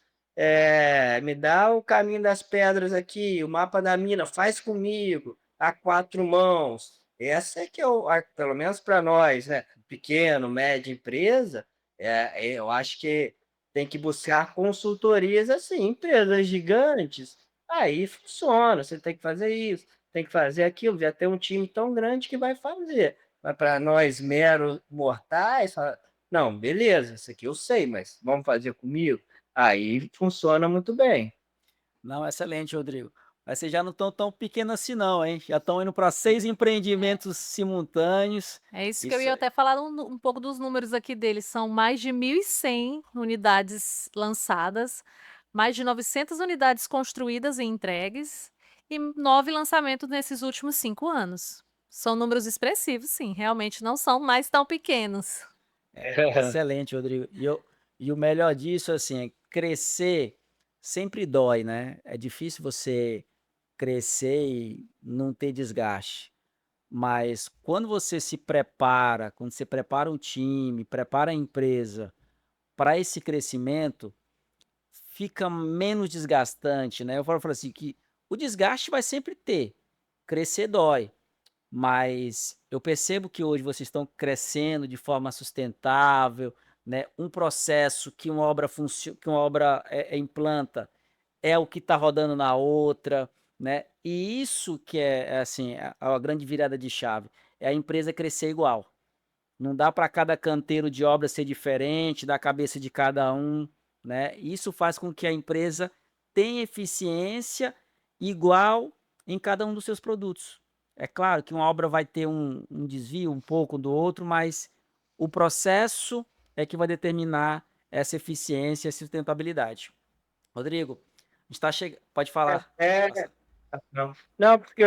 Me dá o caminho das pedras aqui, o mapa da mina, faz comigo, a quatro mãos. Essa é que eu, pelo menos para nós, né, pequeno, média empresa, eu acho que tem que buscar consultorias assim, empresas gigantes, aí funciona, você tem que fazer isso, tem que fazer aquilo, já tem um time tão grande que vai fazer. Mas para nós meros mortais, fala, Não, beleza, isso aqui eu sei, mas vamos fazer comigo? Aí funciona muito bem. Não, excelente, Rodrigo. Mas vocês já não estão tão pequenos assim não, hein? Já estão indo para 6 empreendimentos simultâneos. É isso que eu Isso ia até falar um pouco dos números aqui deles. São mais de 1.100 unidades lançadas, mais de 900 unidades construídas e entregues e 9 lançamentos nesses últimos 5 anos. São números expressivos, sim, realmente não são mais tão pequenos. excelente, Rodrigo. E o melhor disso, assim, é crescer sempre dói, né? É difícil você crescer e não ter desgaste. Mas quando você se prepara, quando você prepara um time, prepara a empresa para esse crescimento, fica menos desgastante, né? Eu falo assim que o desgaste vai sempre ter, crescer dói, mas eu percebo que hoje vocês estão crescendo de forma sustentável, né? Um processo que uma obra que uma obra implanta é o que está rodando na outra, né? E isso que é assim a grande virada de chave, é a empresa crescer igual. Não dá para cada canteiro de obra ser diferente da cabeça de cada um, né? Isso faz com que a empresa tenha eficiência igual em cada um dos seus produtos. É claro que uma obra vai ter um desvio um pouco do outro, mas o processo é que vai determinar essa eficiência e sustentabilidade. Rodrigo, a gente está chegando. Pode falar. É, Nossa. não. Não, porque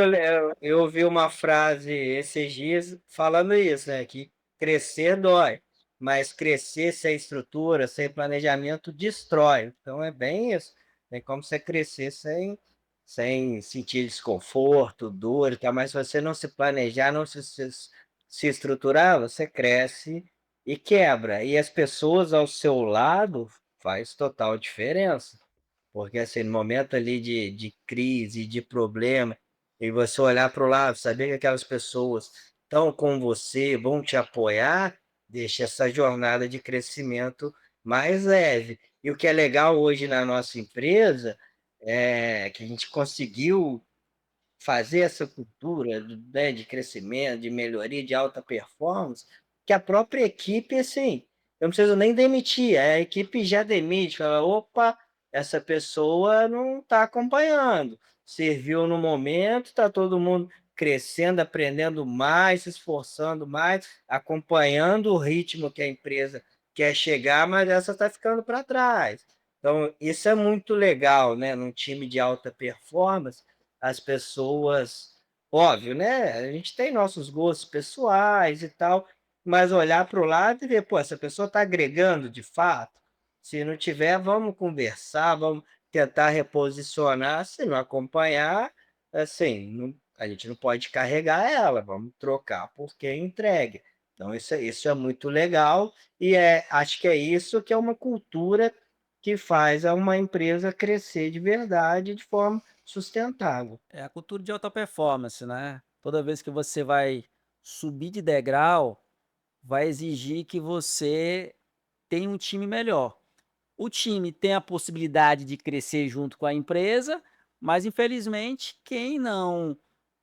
eu ouvi uma frase esses dias falando isso, né? Que crescer dói, mas crescer sem estrutura, sem planejamento, destrói. Então é bem isso. Tem como você crescer sem sentir desconforto, dor e tal, mas se você não se planejar, não se estruturar, você cresce e quebra. E as pessoas ao seu lado faz total diferença. Porque, assim, no momento ali de crise, de problema, e você olhar para o lado, saber que aquelas pessoas estão com você, vão te apoiar, deixa essa jornada de crescimento mais leve. E o que é legal hoje na nossa empresa é que a gente conseguiu fazer essa cultura né, de crescimento, de melhoria, de alta performance, que a própria equipe, assim, eu não preciso nem demitir, a equipe já demite, fala, opa, essa pessoa não está acompanhando, serviu no momento, está todo mundo crescendo, aprendendo mais, se esforçando mais, acompanhando o ritmo que a empresa quer chegar, mas essa está ficando para trás. Então, isso é muito legal, né? Num time de alta performance, as pessoas óbvio, né, a gente tem nossos gostos pessoais e tal, mas olhar para o lado e ver: "Pô, essa pessoa está agregando de fato? Se não tiver, vamos conversar, vamos tentar reposicionar, se não acompanhar, assim, não a gente não pode carregar ela, vamos trocar por quem entregue". Então isso é muito legal e acho que é isso que é uma cultura que faz a uma empresa crescer de verdade de forma sustentável. É a cultura de alta performance, né? Toda vez que você vai subir de degrau, vai exigir que você tenha um time melhor. O time tem a possibilidade de crescer junto com a empresa, mas infelizmente quem não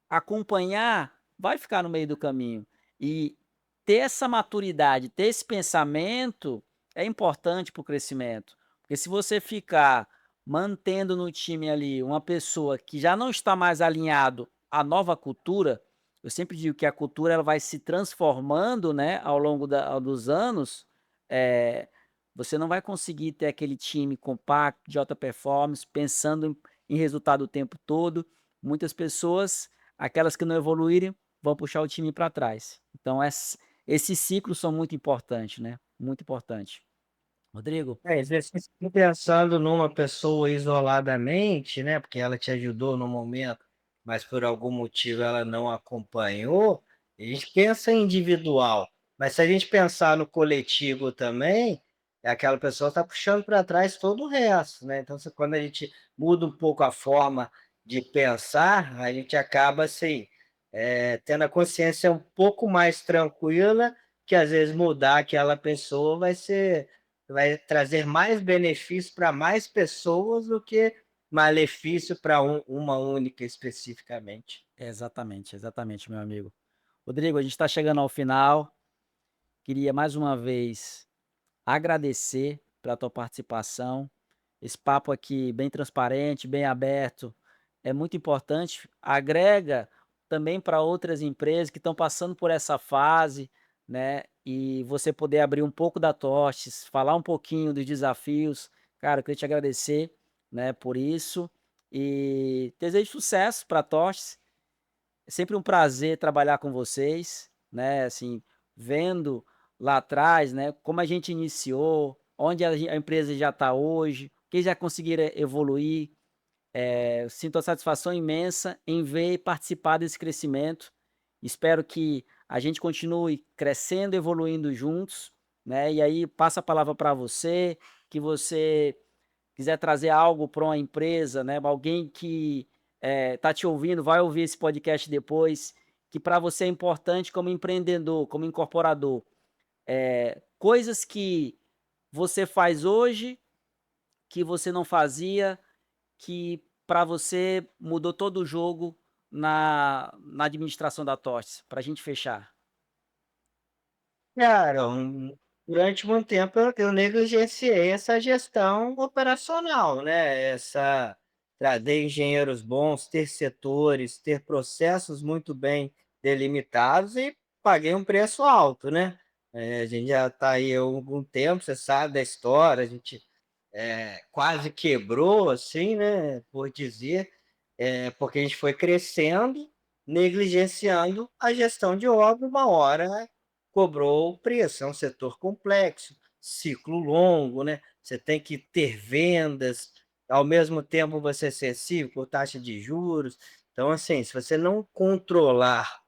acompanhar vai ficar no meio do caminho. E ter essa maturidade, ter esse pensamento é importante para o crescimento. Porque se você ficar mantendo no time ali uma pessoa que já não está mais alinhado à nova cultura, eu sempre digo que a cultura ela vai se transformando, né, ao longo dos anos. é, Você não vai conseguir ter aquele time compacto, de alta performance, pensando em resultado o tempo todo. Muitas pessoas, aquelas que não evoluírem, vão puxar o time para trás. Então, esses ciclos são muito importantes, né? Muito importante. Rodrigo, Às vezes você fica pensando numa pessoa isoladamente, né, porque ela te ajudou no momento, mas por algum motivo ela não acompanhou, a gente pensa em individual, mas se a gente pensar no coletivo também, aquela pessoa está puxando para trás todo o resto, né, então quando a gente muda um pouco a forma de pensar, a gente acaba assim, tendo a consciência um pouco mais tranquila, que às vezes mudar aquela pessoa vai trazer mais benefício para mais pessoas do que malefício para uma única especificamente. exatamente, exatamente, meu amigo. Rodrigo, a gente está chegando ao final. Queria mais uma vez agradecer pela tua participação. Esse papo aqui bem transparente, bem aberto, é muito importante. Agrega também para outras empresas que estão passando por essa fase, né? E você poder abrir um pouco da Tostes, falar um pouquinho dos desafios. Cara, eu queria te agradecer, né, por isso. E desejo sucesso para a Tostes. É sempre um prazer trabalhar com vocês, né? Assim, vendo lá atrás, né, como a gente iniciou, onde a empresa já está hoje, que já conseguiram evoluir. Eu sinto a satisfação imensa em ver e participar desse crescimento. Espero que a gente continue crescendo, evoluindo juntos, né? E aí passa a palavra para você, que você quiser trazer algo para uma empresa, né? Alguém que está te ouvindo, vai ouvir esse podcast depois, que para você é importante como empreendedor, como incorporador. Coisas que você faz hoje que você não fazia, que para você mudou todo o jogo na administração da TOTS, para a gente fechar. Cara, durante muito tempo eu negligenciei essa gestão operacional, né, trazer engenheiros bons, ter setores, ter processos muito bem delimitados e paguei um preço alto, né. A gente já está aí há algum tempo, você sabe da história, a gente, quase quebrou, assim, né, por dizer, porque a gente foi crescendo, negligenciando a gestão de obra, uma hora cobrou o preço. É um setor complexo, ciclo longo, né? Você tem que ter vendas, ao mesmo tempo você é sensível com taxa de juros. Então, assim, se você não controlar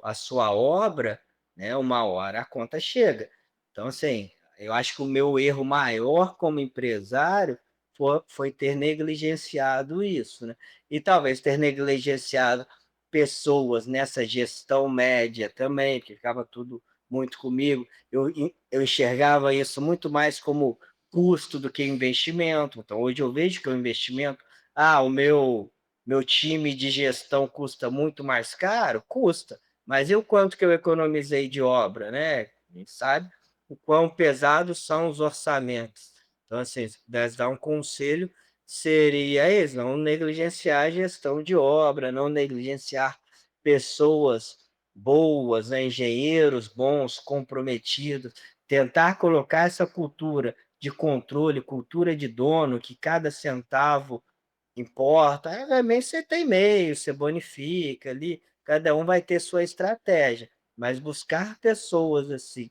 a sua obra, né, uma hora a conta chega. Então, assim, eu acho que o meu erro maior como empresário foi ter negligenciado isso, né? E talvez ter negligenciado pessoas nessa gestão média também, que ficava tudo muito comigo. Eu enxergava isso muito mais como custo do que investimento. Então, hoje eu vejo que é um investimento. O meu time de gestão custa muito mais caro? Custa, mas e o quanto que eu economizei de obra, né? A gente sabe o quão pesados são os orçamentos. Então, assim, se pudesse dar um conselho, seria esse: não negligenciar a gestão de obra, não negligenciar pessoas boas, né? Engenheiros bons, comprometidos, tentar colocar essa cultura de controle, cultura de dono, que cada centavo importa. Obviamente você tem meios, você bonifica ali, cada um vai ter sua estratégia, mas buscar pessoas assim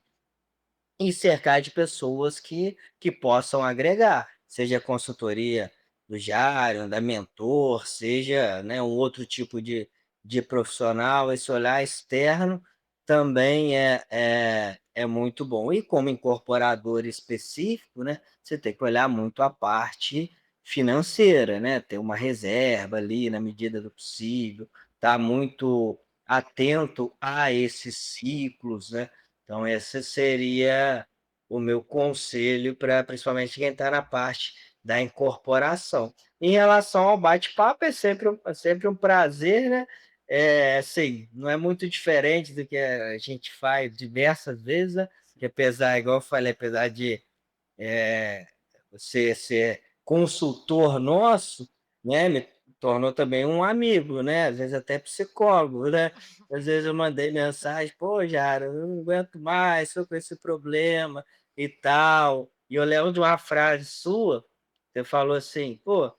e cercar de pessoas que possam agregar, seja consultoria do Jário, da Mentor, seja, né, um outro tipo de profissional. Esse olhar externo também é muito bom. E como incorporador específico, né, você tem que olhar muito a parte financeira, né, ter uma reserva ali na medida do possível, estar muito atento a esses ciclos, né. Então, esse seria o meu conselho para principalmente quem está na parte da incorporação. Em relação ao bate-papo, é sempre um prazer, né? Assim, não é muito diferente do que a gente faz diversas vezes, né? Que apesar, igual eu falei, apesar de você ser consultor nosso, né, me tornou também um amigo, né, às vezes até psicólogo, né. Às vezes eu mandei mensagem: "Pô, Jara, eu não aguento mais, estou com esse problema e tal". E eu lembro de uma frase sua, você falou assim: "Pô,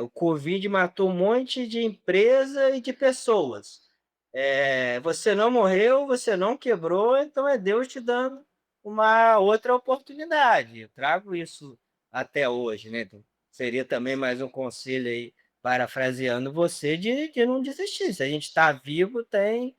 o covid matou um monte de empresa e de pessoas. Você não morreu, você não quebrou, então é Deus te dando uma outra oportunidade". Eu trago isso até hoje, né, então seria também mais um conselho aí, parafraseando você, de não desistir. Se a gente está vivo, tem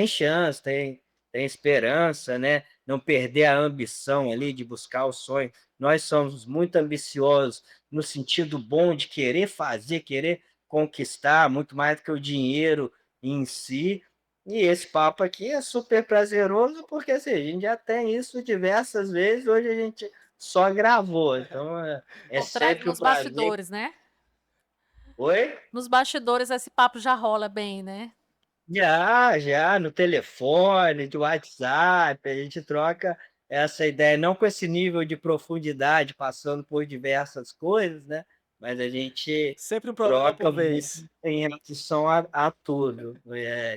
chance, tem esperança, né, não perder a ambição ali de buscar o sonho. Nós somos muito ambiciosos no sentido bom de querer fazer, querer conquistar, muito mais do que o dinheiro em si. E esse papo aqui é super prazeroso, porque, assim, a gente já tem isso diversas vezes, hoje a gente só gravou, então é Por trás sempre um nos prazer. bastidores, né? Oi? Nos bastidores esse papo já rola bem, né? Já, já, no telefone, de WhatsApp, a gente troca essa ideia, não com esse nível de profundidade, passando por diversas coisas, né, mas a gente Sempre um problema troca por muito vez. em relação a tudo.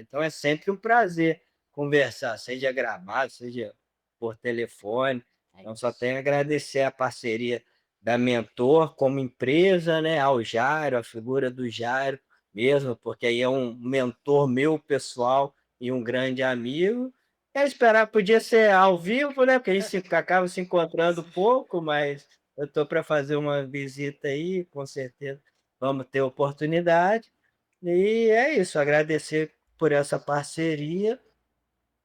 Então é sempre um prazer conversar, seja gravado, seja por telefone. É Então só isso. tenho a agradecer a parceria da Mentor como empresa, né, ao Jairo, a figura do Jairo mesmo, porque aí é um mentor meu pessoal e um grande amigo. É esperar, podia ser ao vivo, né, porque a gente acaba se encontrando pouco, mas eu estou para fazer uma visita aí, com certeza vamos ter oportunidade. E é isso, agradecer por essa parceria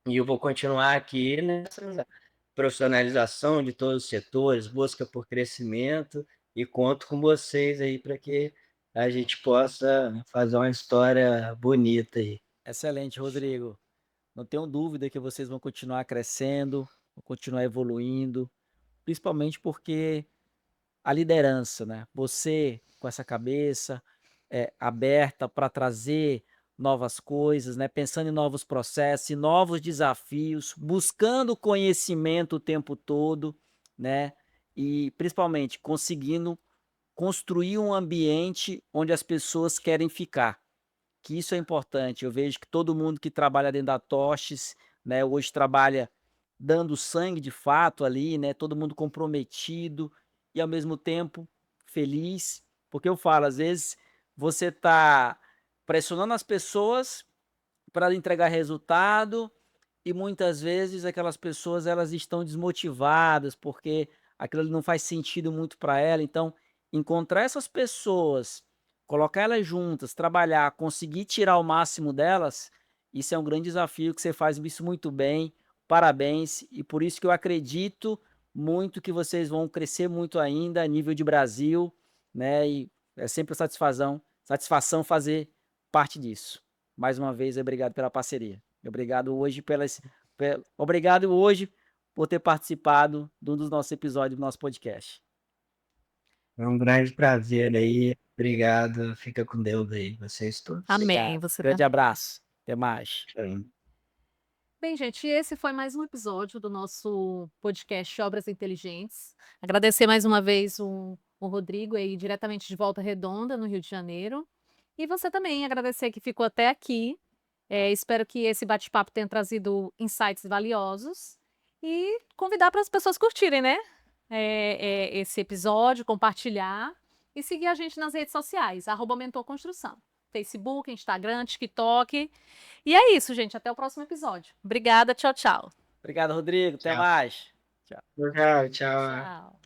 e eu vou continuar aqui nessa profissionalização de todos os setores, busca por crescimento e conto com vocês aí para que a gente possa fazer uma história bonita aí. Excelente, Rodrigo. Não tenho dúvida que vocês vão continuar crescendo, vão continuar evoluindo, principalmente porque a liderança, né? Você com essa cabeça aberta para trazer novas coisas, né? Pensando em novos processos, em novos desafios, buscando conhecimento o tempo todo, né? E principalmente conseguindo construir um ambiente onde as pessoas querem ficar, que isso é importante. Eu vejo que todo mundo que trabalha dentro da Tostes, né, hoje trabalha dando sangue de fato ali, né, todo mundo comprometido e ao mesmo tempo feliz, porque eu falo, às vezes você está pressionando as pessoas para entregar resultado e muitas vezes aquelas pessoas elas estão desmotivadas porque aquilo ali não faz sentido muito para ela. Então, encontrar essas pessoas, colocar elas juntas, trabalhar, conseguir tirar o máximo delas, isso é um grande desafio que você faz isso muito bem. Parabéns, e por isso que eu acredito muito que vocês vão crescer muito ainda a nível de Brasil, né? E é sempre satisfação fazer parte disso. Mais uma vez, obrigado pela parceria. Obrigado hoje por ter participado de um dos nossos episódios do nosso podcast. É um grande prazer aí. Obrigado. Fica com Deus aí, vocês todos. Amém, Obrigado. você Grande também. abraço. Até mais. Sim. Bem, gente, esse foi mais um episódio do nosso podcast Obras Inteligentes. Agradecer mais uma vez o Rodrigo aí, diretamente de Volta Redonda, no Rio de Janeiro. E você também, agradecer que ficou até aqui. Espero que esse bate-papo tenha trazido insights valiosos. E convidar para as pessoas curtirem, né? Esse episódio, compartilhar e seguir a gente nas redes sociais, @Mentor Construção. Facebook, Instagram, TikTok. E é isso, gente. Até o próximo episódio. Obrigada. Tchau, tchau. Obrigado, Rodrigo. Até Tchau. mais. Tchau. Tchau, tchau. Tchau.